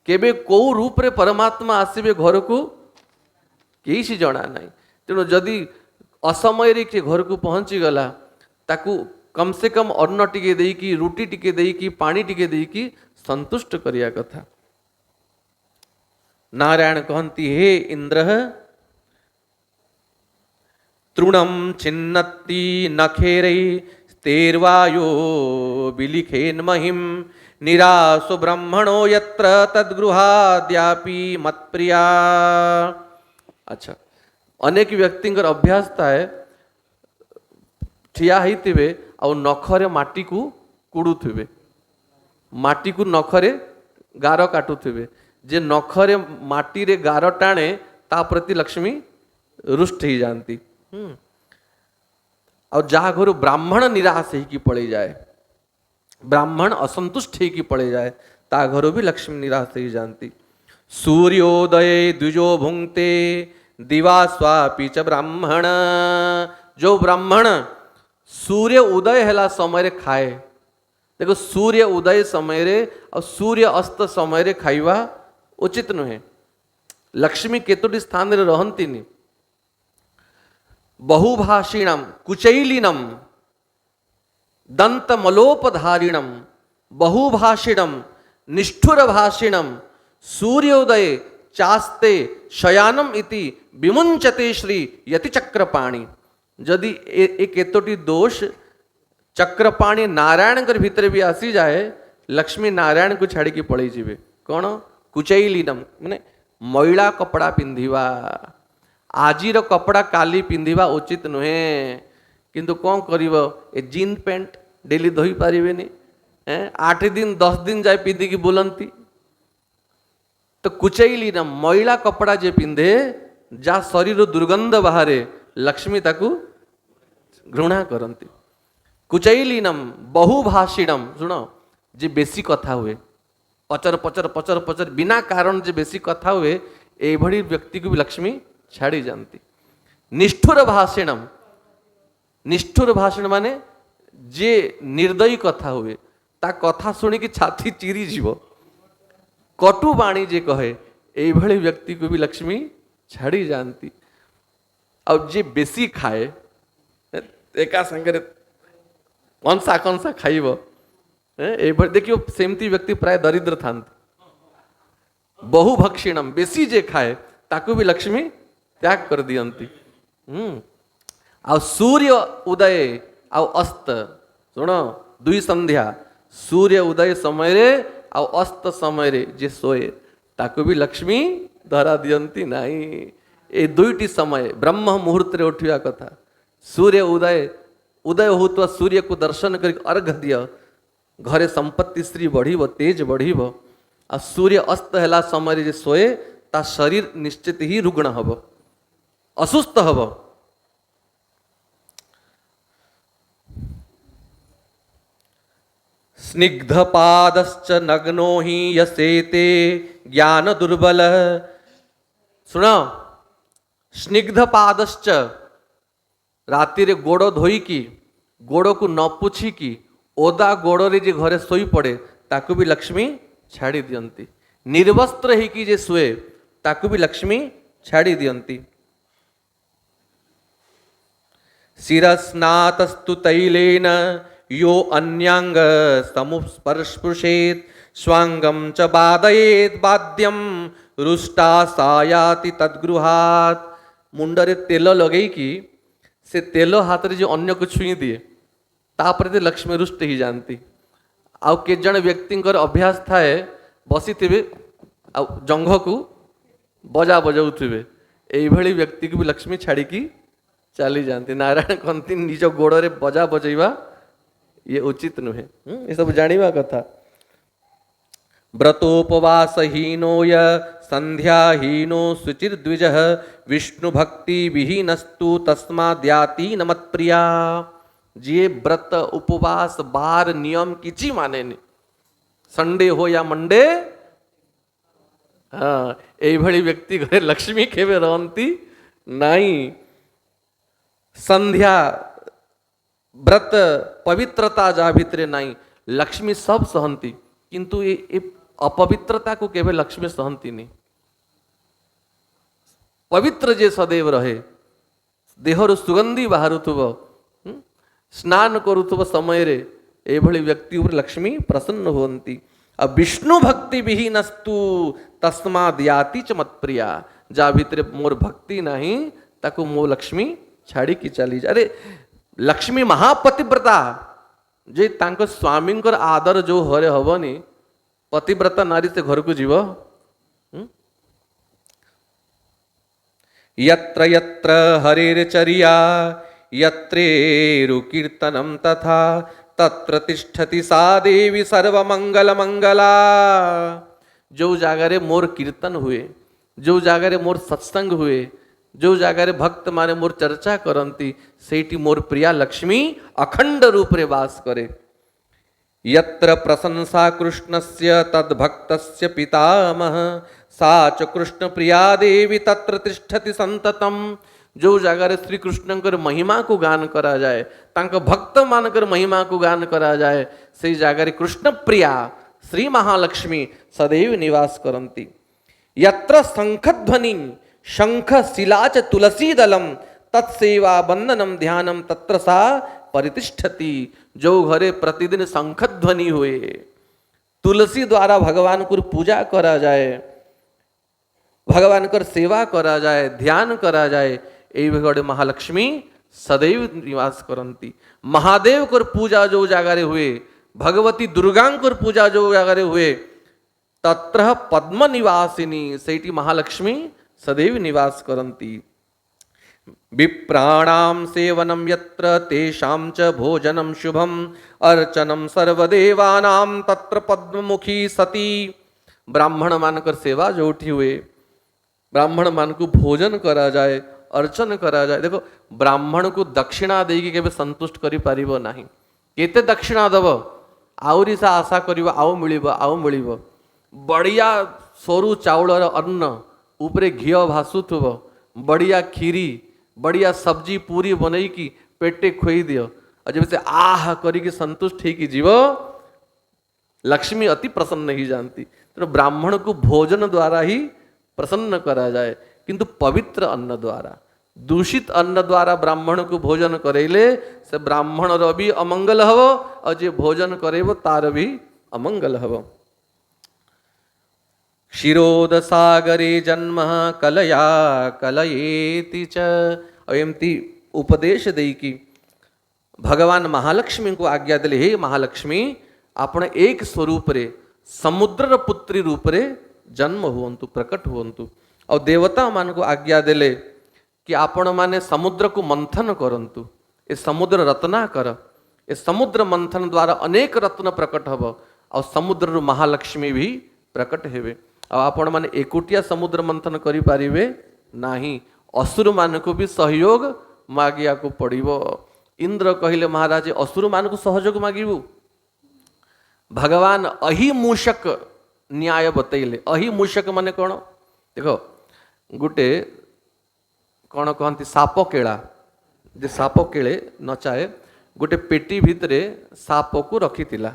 केबे कौ रूप रे परमात्मा आसबे घर को किसी जना नहीं। तेणु जदि असमय रे के घर को पहुँची गला, ताकू कम से कम अन्न टिके देकी, रुटी टिके देकी, पानी टिके देकी संतुष्ट करिया कथा। नारायण कहती हे इंद्र, तृणम छिन्नति नखेरै स्तेर्वायो बिलिखेन महिम, निरासो ब्रह्मणो यत्र तद्गृहाद्यापि मत्प्रिया। अच्छा, अनेक व्यक्ति अभ्यास थाए ठिया होइथिबे और नखरे माटी को कुड़ुथिबे, माटी को नखरे गार काटुथिबे। जे नखरे माटी रे गार टाणे ता प्रति लक्ष्मी रुष्ट ही जानती। और जहाँ घर ब्राह्मण निराश ही की पड़ी जाए, ब्राह्मण असंतुष्ट ही पड़े जाए ता घरों भी लक्ष्मी निराश ही जानती। सूर्योदय द्विजो भुंक्ते दिवा स्वापी च ब्राह्मण। जो ब्राह्मण सूर्य उदय हेला समय खाए, देखो सूर्य उदय समय और सूर्य अस्त समय खाइबा उचित नुहे। लक्ष्मी केतोटी स्थान रे रहंतीनी। बहुभाषिणम कुचैलिनम दंत मलोपधारिणम बहुभाषिणम निष्ठुर भाषिणम सूर्योदय चास्ते शयानम इति विमुंचते श्री यति चक्रपाणी। यदि एक केतोटी दोष चक्रपाणी नारायण भितर भी आसी जाए, लक्ष्मी नारायण को छाड़ी की पड़े जीवे। कौन? कुचैलिनम माने मैला कपड़ा पिंधिवा। आजिर कपड़ा काली पिंधिवा उचित नुहे, किंतु कौन करिव ए जीन पैंट डेली धोई पारिबेनी, 8 दिन 10 दिन जाए पिंधि की बुलंती। तो कुचैलिनम मैला कपड़ा जे पिंधे जा शरीर दुर्गंध बाहरे, लक्ष्मी ताकू घृणा करती। कुचैलिनम बहुभाषिणम, सुनो जे बेसी कथा हुए, पचर पचर पचर पचर बिना कारण जे बेसी कथा हुए, एभली व्यक्ति को भी लक्ष्मी छाड़ी जानती। निष्ठुर भाषिणम, निष्ठुर भाषण माने जे निर्दयी कथा हुए, ता कथा सुनी कि छाती चिरी जीव। कटु बाणी जे कहे, एभली व्यक्ति को भी लक्ष्मी छाड़ी जानती। अब जे बेसी खाए, एका संगे कौन सा खाइब, देखियो सेमती व्यक्ति प्राय दरिद्र था। बहुभक्षिणम बेसी जे खाए ताकू भी लक्ष्मी त्याग कर दियंती। आ सूर्य उदय आ अस्त, सुन दुई संध्या, सूर्य उदय समय रे आ अस्त समय रे जे सोए ताकू भी लक्ष्मी धरा दियंती नहीं। ए दुईटी समय ब्रह्म मुहूर्त रे उठिया कथा। सूर्य उदय होता सूर्य को दर्शन कर अर्घ दिया, घरे संपत्ति श्री बढ़िब, तेज बढ़िब। आ सूर्य अस्त हेला समय जे सोए ता शरीर निश्चित ही रुग्ण हब, असुस्थ हब। स्निग्ध पादश्च नग्नो ही यसेते ज्ञान दुर्बल। सुना, स्निग्ध पादश्च राति रे गोड़ धोई की, गोड़ को न पुछी की ओदा गोड़ रे जे घरे सोई पड़े ताकू भी लक्ष्मी छाड़ी दियंती। निर्वस्त्र ही की जे सोए ताकू भी लक्ष्मी छाड़ी दियंती। शिरस्नातस्तु तैलेन यो अन्यांग समुस्पर्शेत स्वांगम च बादयेत बाद्यम रुष्टा सायाति तद्गृहात। मुंडरे तेल लगई की से तेल हाथ रे जो अन्य को छुई दिए तापर ते लक्ष्मी रुष्ट ही जानती। आउ के जन व्यक्ति अभ्यास थाए बसी थे जंघ को बजा बजाऊे, यही व्यक्ति को भी लक्ष्मी छाड़ी की चली जाती। नारायण कहती निज गोड़े बजा बजेवा ये उचित नुहे। ये सब जानिबा कथा। व्रतोपवासहीनो य संध्याहीनो शुचिर्द्विज विष्णु भक्ति विहीनस्तु तस्माद्याति न मत्प्रिया। जे व्रत उपवास बार नियम किसी माने नहीं, संडे हो या मंडे, हाँ यही व्यक्ति घरे लक्ष्मी केवे रहती नहीं। संध्या व्रत पवित्रता जा भितरे नहीं, लक्ष्मी सब सहंती, किंतु ये अपवित्रता को केवे लक्ष्मी सहंती नहीं। पवित्र जे सदैव रहे, देहर सुगंधी बाहरुथुब, स्नान करुथुब समय रे एभली व्यक्ति उपर लक्ष्मी प्रसन्न होती। अब विष्णु भक्ति विहीनस्तु तस्माद् याति च मत्प्रिया। जा भितरे मोर भक्ति नहीं ताको मो लक्ष्मी छाड़ी की चली जा। अरे लक्ष्मी महापतिव्रता, जे तांको स्वामी आदर जो हरे हबनी, पतिव्रता नारी से घर को जीव। यत्र यत्र हरेर्चर्या यत्रेरु कीर्तनम तथा तत्र तिष्ठति सा देवी सर्वमंगल मंगला। जो जागारे मोर कीर्तन हुए, जो जागारे मोर सत्संग हुए, जो जागारे भक्त माने मोर चर्चा करंती, सेठी मोर प्रिया लक्ष्मी अखंड रूप रे वास करे। यत्र प्रशंसा कृष्णस्य तद्भक्तस्य पितामह सा च कृष्ण प्रिया देवी तत्र तिष्ठति संततम। जो जगार श्री कृष्णकर महिमा को गान करा जाए, तांको भक्त मानकर महिमा को गान करा जाए, से जगार कृष्ण प्रिया श्री महालक्ष्मी सदैव निवास करती। यत्र शंखध्वनि शंख शिला च तुलसी दलम तत्सेवा बंदनम ध्यानम तत्र सा परितिष्ठति। जो घरे प्रतिदिन शंखध्वनि हुए, तुलसी द्वारा भगवान को पूजा करा जाए, भगवान कर सेवा करा जाए, ध्यान करा जाए, यही घरे महालक्ष्मी सदैव निवास करती। महादेव कर पूजा जो जागारे हुए, भगवती दुर्गा कर पूजा जो जागारे हुए, तत्र पद्म निवासिनी सेठी महालक्ष्मी सदैव निवास करती। विप्राणाम सेवनम यत्र तेषां च भोजनम शुभम अर्चनम सर्वदेवानां तत्र पद्ममुखी सती। ब्राह्मण मानकर सेवा जोठी हुए, ब्राह्मण मान को भोजन करा जाए, अर्चन करा जाए। देखो ब्राह्मण को दक्षिणा देगी केबे संतुष्ट करि पारिबो नाही। केते दक्षिणा दब आउरी सा आशा करिबो आउ मिलिबो आउ मिलिबो। बढ़िया सरू चाउलर अन्न उपरे घी भासुथुबो, बढ़िया खीरी बढ़िया सब्जी पूरी बनई की पेटे खुई दियो, और जब से आह करी संतुष्ट ही की जीव लक्ष्मी अति प्रसन्न ही जानती। तो ब्राह्मण को भोजन द्वारा ही प्रसन्न करा जाए, किंतु पवित्र अन्न द्वारा, दूषित अन्न द्वारा ब्राह्मण को भोजन करेले से ब्राह्मण रो भी अमंगल हव, और जे भोजन करेबो तार भी अमंगल हव। क्षीरोद सागरे जन्म कलया कलयेति च। एमती उपदेश देई कि भगवान महालक्ष्मी को आज्ञा देले, हे महालक्ष्मी आपण एक स्वरूप रे समुद्र पुत्री रूप रे जन्म हुवंतु, प्रकट हुवंतु। और देवता मान को आज्ञा देले कि आपण माने समुद्र को मंथन करंतु, ए समुद्र रत्नाकर, ए समुद्र मंथन द्वारा अनेक रत्न प्रकट हब, और समुद्र महालक्ष्मी भी प्रकट हेबे। अब आपण माने एकुटिया समुद्र मंथन करि पारिबे नाही, असुर मान को भी सहयोग मागिया को पड़िबो। इंद्र कहिले महाराज असुर मान को सहयोग मागिबू। भगवान अहिमूषक न्याय बतैले। अहिमूषक माने कौन देखो, गोटे कौन कहती साप केला, जे साप केले नचाए, गोटे पेटी भितरे साप को रखिथिला,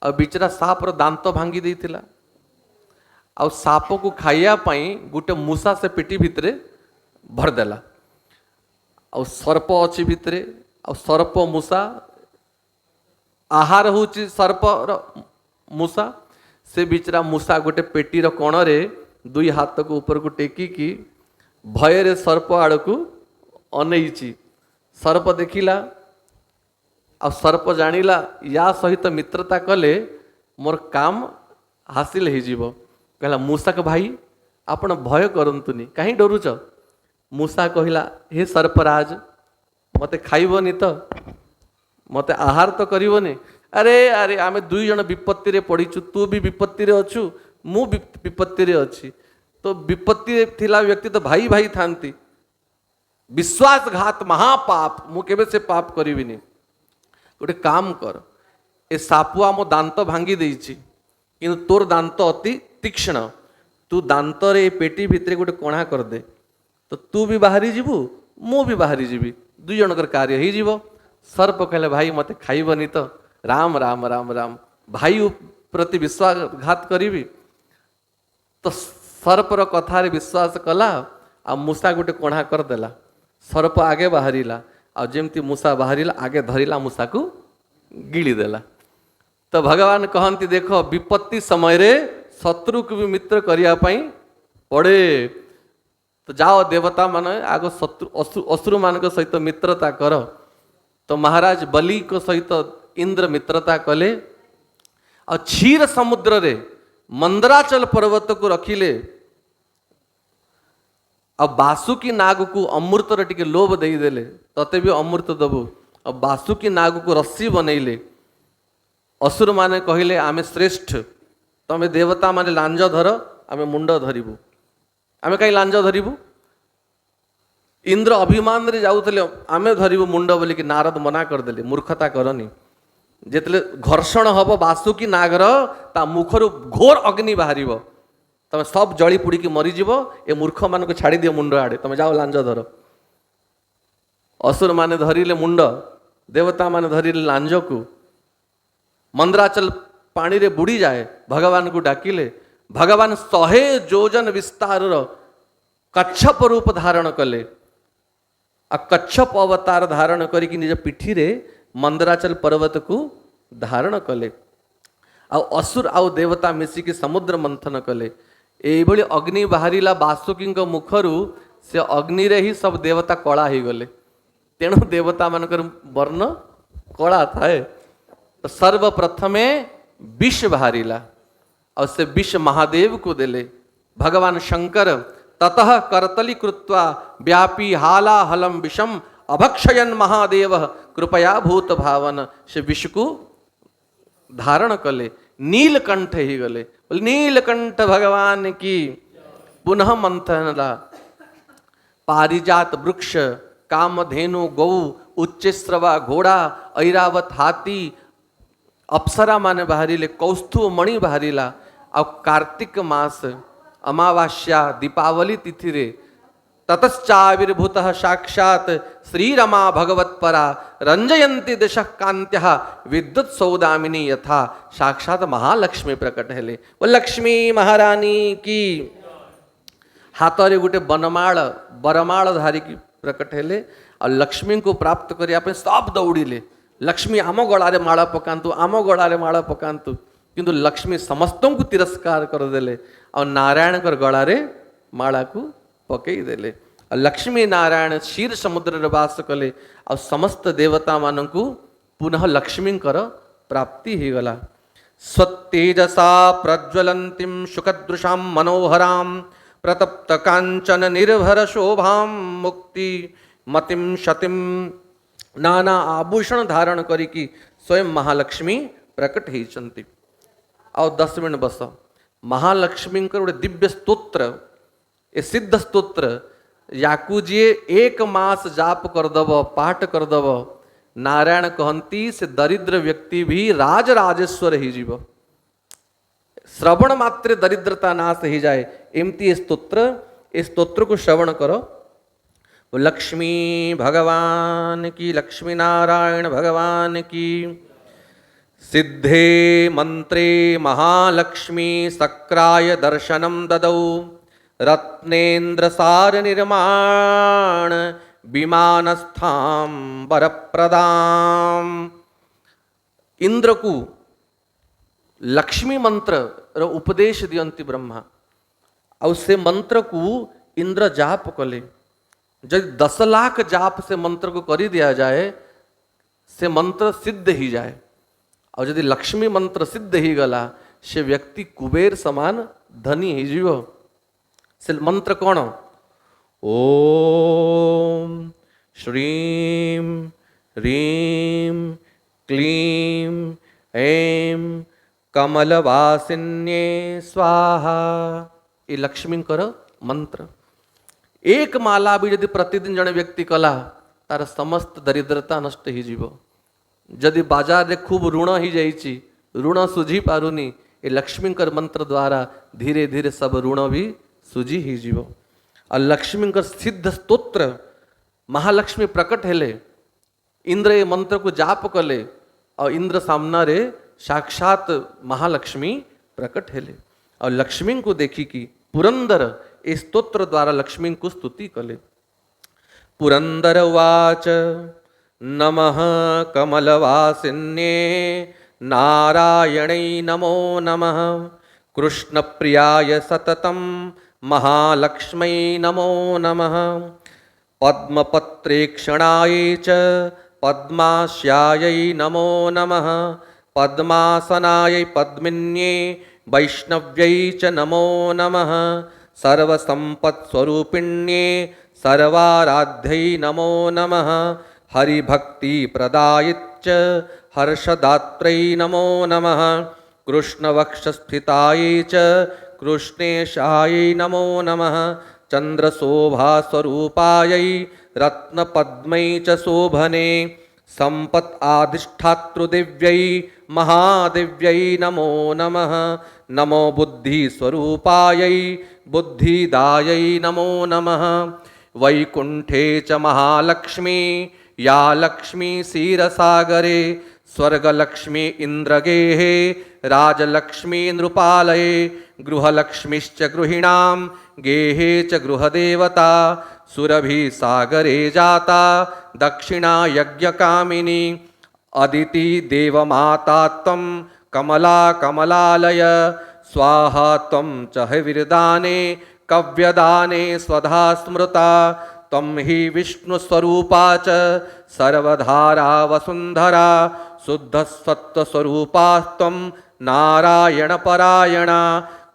और बिचरा सापर दांत भांगी देइथिला, और साप को खाइया पाई गोटे मूसा से पेटी भितरे भरदेला, और सर्प अच्छी भितरे, और सर्प मूसा आहार होची सर्प मूसा, से बिचरा मूसा गोटे पेटीर कोण रे दुई हाथ को ऊपर को टेकी की भय रे सर्प आड़ को अनईची। सर्प देखिला, और सर्प जानिला या सहित मित्रता कले मोर काम हासिल हो जीवो। कहला मूषक भाई आपण भय करंतुनी, कहीं डरुच? मूषा कहिला, हे सर्पराज मते खाइबनी तो, मते आहार तो करिवनी? अरे अरे आमे दुई जन विपत्ति रे पड़ीचु, तू भी विपत्ति रे अछु, मु विपत्ति रे अछि, तो विपत्ति रे थिला व्यक्ति तो भाई भाई थांती। विश्वासघात महापाप, मु केबे से पाप करिविनी। गोटे काम कर, ए सापुआ मो दांत भांगी देइछि, किंतु तोर दांत अति तीक्ष्ण, तू दांत रे पेटी भितरे गोटे कोणा कर दे, तो तू भी बाहरी जीवु मु भी बाहरी जीवी, दुई जनकर कार्य ही जीव। सर्प कहले भाई मते खाइबनी तो? राम राम राम राम, भाई प्रति विश्वासघात करिवि? तो सर्पर कथारे विश्वास कला, आ मूषा गोटे कोणा कर देला, सर्प आगे बाहरिला, और जेमती मूषा बाहरिला आगे धरिला, मूषा को गिली देला। तो भगवान कहती देखो विपत्ति समय रे शत्रु को भी मित्र करिया पाई पड़े। तो जाओ देवता मान आग शत्रु असुर मान सहित मित्रता कर। तो महाराज बलि को सहित इंद्र मित्रता कले, और क्षीर समुद्र रे मंदराचल पर्वत को रखिले, अब बासुकी नाग को अमृत टिके लोभ दे देले, तते भी अमृत दबु। अब बासुकी नाग को रस्सी बनैले, असुर माने कहिले आमे श्रेष्ठ, तमे देवता माने लांज धर, आमे मुंड धरिबु। आमे कहीं लांज धरिबु? इंद्र अभिमान रे जाउतले आमे धरिबु मुंड बोली कि नारद मना कर देले, मूर्खता करनी। ଯେତେବେଳେ ଘର୍ଷଣ ହବ ବାସୁକି ନାଗର ତା ମୁଖରୁ ଘୋର ଅଗ୍ନି ବାହାରିବ, ତମେ ସବ ଜଳି ପୋଡ଼ିକି ମରିଯିବ, ଏ ମୂର୍ଖମାନଙ୍କୁ ଛାଡ଼ିଦିଅ ମୁଣ୍ଡ ଆଡ଼େ, ତମେ ଯାଅ ଲାଞ୍ଜ ଧର। ଅସୁର ମାନେ ଧରିଲେ ମୁଣ୍ଡ, ଦେବତା ମାନେ ଧରିଲେ ଲାଞ୍ଜକୁ। ମନ୍ଦ୍ରାଚଲ ପାଣିରେ ବୁଡ଼ିଯାଏ, ଭଗବାନଙ୍କୁ ଡାକିଲେ ଭଗବାନ 100 ଯୋଜନ ବିସ୍ତାରର କଚ୍ଛପ ରୂପ ଧାରଣ କଲେ। ଆଉ କଚ୍ଛପ ଅବତାର ଧାରଣ କରିକି ନିଜ ପିଠିରେ ମନ୍ଦରାଚଲ ପର୍ବତକୁ ଧାରଣ କଲେ। ଆଉ ଅସୁର ଆଉ ଦେବତା ମିଶିକି ସମୁଦ୍ର ମନ୍ଥନ କଲେ। ଏଇଭଳି ଅଗ୍ନି ବାହାରିଲା ବାସୁକୀଙ୍କ ମୁଖରୁ, ସେ ଅଗ୍ନିରେ ହିଁ ସବୁ ଦେବତା କଳା ହେଇଗଲେ। ତେଣୁ ଦେବତା ମାନଙ୍କର ବର୍ଣ୍ଣ କଳା ଥାଏ। ତ ସର୍ବପ୍ରଥମେ ବିଷ ବାହାରିଲା, ଆଉ ସେ ବିଷ ମହାଦେବକୁ ଦେଲେ। ଭଗବାନ ଶଙ୍କର ତତଃ କରତଲି କୃତ୍वा ବ୍ୟାପୀ ହାଲାହଲମ ବିଷମ ଅଭକ୍ଷୟନ୍ ମହାଦେବ କୃପୟା ଭୂତ ଭାବନ, ସେ ବିଷକୁ ଧାରଣ କଲେ, नीलकंठ ही गले। बोले नीलकंठ भगवान की। पुनः मंथन ला पारिजात वृक्ष, कामधेनु गौ, उच्चश्रवा घोड़ा, ऐरावत हाथी, अप्सरा माने बाहरिले, कौस्तुभ मणि बाहरिला। आ कार्तिक मास अमावास्या दीपावली तिथि रे ततश्चाविर्भूत साक्षात श्रीरमा भगवत्परा रंजयंती दिश कांत्या विद्युत सौदामिनी यथा, साक्षात महालक्ष्मी प्रकट हेले। वो लक्ष्मी महारानी की। हाथ रे गोटे बनमाल बरमाल धारिकी प्रकट हेले। और लक्ष्मी को प्राप्त करने सब दौड़िले, लक्ष्मी आम गलारे माला पकातु, आम गलारे माला पकातु। किंतु लक्ष्मी समस्त को तिरस्कार करदेले और नारायण गलारे माला को पकई देले। और लक्ष्मी नारायण क्षीर समुद्र वास कले और समस्त देवता मानू पुनः लक्ष्मी प्राप्ति ही गला। स्वतेजसा प्रज्वलंतीं सुखदृशां मनोहरां प्रतप्त कांचन निर्भर शोभां मुक्ति मतिम शतिम, नाना आभूषण धारण करिकी स्वयं महालक्ष्मी प्रकट होती। और 10 मिनट बस महालक्ष्मी गोटे दिव्य स्तोत्र, ए सिद्ध स्तोत्र याकू जी 1 मास जाप करदब, पाठ करदब, नारायण कहती से दरिद्र व्यक्ति भी राजराजेश्वर ही जीव। श्रवण मात्र दरिद्रता नाश ही जाए, एमती स्तोत्र। इस स्तोत्र को श्रवण करो। लक्ष्मी भगवान की, लक्ष्मी नारायण भगवान की। सिद्धे मंत्रे महालक्ष्मी सक्राय दर्शनम ददौ, रत्नेन्द्र सार निर्माण विमानस्थाम वरप्रदाम। इंद्र को लक्ष्मी मंत्र उपदेश दियंती ब्रह्मा, और से मंत्र को इंद्र जाप कले। जब 10 लाख जाप से मंत्र को करी दिया जाए, से मंत्र सिद्ध ही जाए। और यदि लक्ष्मी मंत्र सिद्ध ही गला, से व्यक्ति कुबेर समान धनी ही जीव। से मंत्र कौन? ओम श्रीम ह्रीम क्लीम ऐं कमलवासिन्ये स्वाहा। ये लक्ष्मी कर मंत्र। 1 माला भी यदि प्रतिदिन जड़े व्यक्ति कला, तार समस्त दरिद्रता नष्ट ही जीव। जदि बाजार रे खूब ऋण ही जाइछि, ऋण सुझी पारुनी, ये लक्ष्मी कर मंत्र द्वारा धीरे धीरे सब ऋण भी सुझी ही जीव। और लक्ष्मी कर सिद्ध स्तोत्र महालक्ष्मी प्रकट हेले। इंद्र ये मंत्र को जाप कले और इंद्र सामना रे साक्षात महालक्ष्मी प्रकट हेले। और लक्ष्मी को देखी कि पुरंदर इस स्तोत्र द्वारा लक्ष्मी को स्तुति कले। पुरंदर उवाच नमः कमलवासिन्ये नारायणै नमो नमः, कृष्ण प्रियाय सततं महालक्ष्मै नमो नमः। पद्मपत्रेक्षणाय च पद्मास्यायै नमो नमः, पद्मासनायै पद्मिन्ये वैष्णव्यै च नमो नमः। सर्वसम्पत्स्वरूपिण्ये सर्वाराध्यै नमो नमः। हरिभक्तिप्रदायिच्च हर्षदात्रै नमो नमः। कृष्णवक्षस्थितायै च कृष्णेशायै नमो नमः। चन्द्रशोभास्वरूपायै रत्नपद्मै च शोभने संपत् आदिष्ठातृदेव्यै महादेव्यै नमो नमः। नमो बुद्धिस्वरूपायै बुद्धिदायै नमो नमः। वैकुंठे च महालक्ष्मी या लक्ष्मी क्षीरसागरे स्वर्गलक्ष्मी इंद्रगेः राजलक्ष्मी नृपालये गृहलक्ष्मीश्च गृहिणां गेहे च गृहदेवता सुरभिसागरे जाता दक्षिणा यज्ञकामिनी अदिति देवमाता त्वं कमला कमलालय स्वाहा त्वं च हविर्दाने कव्यदाने स्वधा स्मृता त्वं हि विष्णुस्वरूपा च सर्वधारा वसुन्धरा शुद्धसत्त्वस्वरूपास्त्वं नारायणपरायणा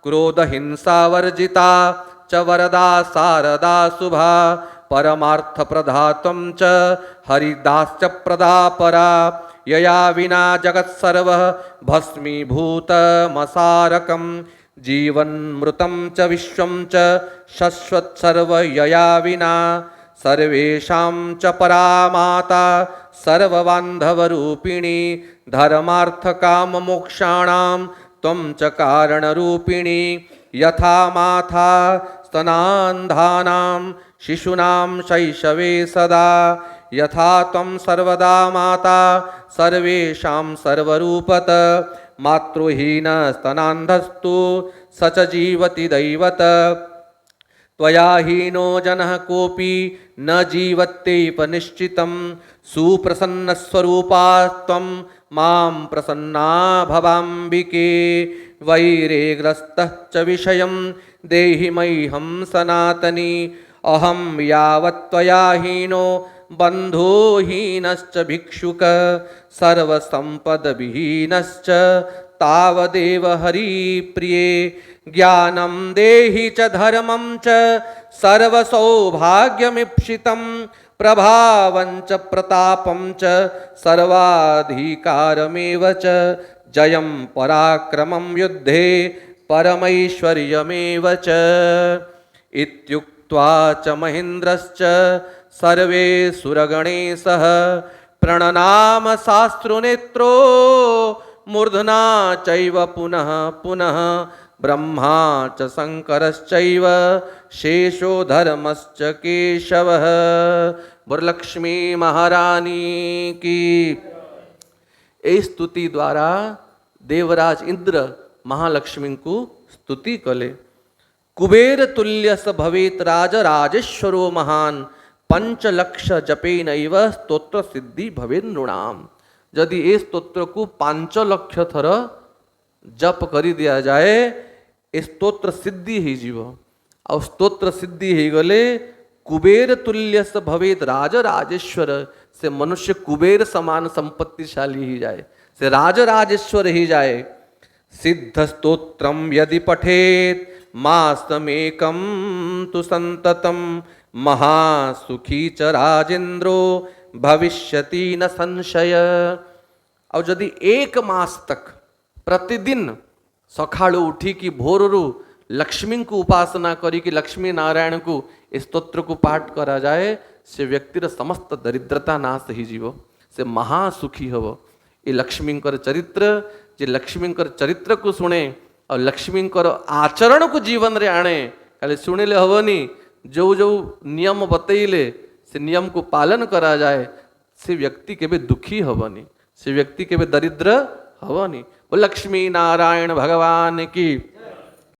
क्रोधहिंसावर्जिता च वरदा शारदा शुभा परमार्थप्रदा त्वं च हरिदाश्च प्रदा परा यया विना जगत्सर्वः भस्मीभूतमसारकं जीवन्मृतं च विश्वं च शश्वत्सर्व यया विना सर्वेषां च परा माता सर्वबान्धवरूपिणी धर्मार्थकाममोक्षाणां त्वं च कारणरूपिणी यथा माता स्तनान्धानां शिशूनां शैशवे सदा यथा त्वं सर्वदा माता सर्वेषां सर्वरूपत मातृहीनस्तनान्धस्तु स च जीवति दैवत त्वया हीनो जनः कोऽपि न जीवत्यैपनिश्चितं सुप्रसन्नस्वरूपा त्वं मां प्रसन्ना भवाम्बिके वैरेग्रस्तः च विषयं देहि मह्यं सनातनी अहं यावत् त्वया हीनो बन्धुहीनश्च भिक्षुक सर्वसम्पदविहीनश्च तावदेव हरिप्रिये ज्ञानं देहि च धर्मं च सर्वसौभाग्यमीप्सितं प्रभावं च प्रतापं च सर्वाधिकारमेव च जयं पराक्रमं युद्धे परमैश्वर्यमेव च इत्युक्त्वा च महेन्द्रश्च सर्वे सुरगणे सह प्रणनाम शास्त्रुनेत्रो मूर्धना चैव पुनः पुनः ब्रह्मा च शंकरश्चैव शेषो धर्मश्च केशवः। वरलक्ष्मी महारानी की। ए स्तुति द्वारा देवराज इंद्र महालक्ष्मी को स्तुति कले। कुबेर तुल्य स भवेत राज राजेश्वरो महान पंचलक्ष जपेनैव स्तोत्र सिद्धि भवेन नृणाम। यदि ए स्तोत्र को 5 लक्ष थर जप करी दिया जाए ए स्तोत्र सिद्धि ही जीव और स्तोत्र सिद्धि ही गले कुबेर तुल्य स भवेत राज राजेश्वर से मनुष्य कुबेर समान संपत्तिशाली ही जाए से राज राजेश्वर ही जाए। सिद्ध स्तोत्रम यदि पठेत मास्तमेकं तु संततम महासुखी च राजेंद्रो भविष्यति न संशय। और यदि 1 मास तक प्रतिदिन सकाळु उठी की भोररू लक्ष्मी को उपासना करी कि लक्ष्मी नारायण को स्तोत्र को पाठ करा जाए से व्यक्तिर समस्त दरिद्रता नाश ही जीव से महासुखी हव। ये लक्ष्मींकर चरित्र जे लक्ष्मींकर चरित्र को शुणे और लक्ष्मींकर आचरण को जीवन रे आणे खाली शुणिले हवनी जो जो नियम बतैले से नियम को पालन करा जाए से व्यक्ति केबे दुखी हवनी से व्यक्ति केबे दरिद्र हवनी। वो लक्ष्मी नारायण भगवान की।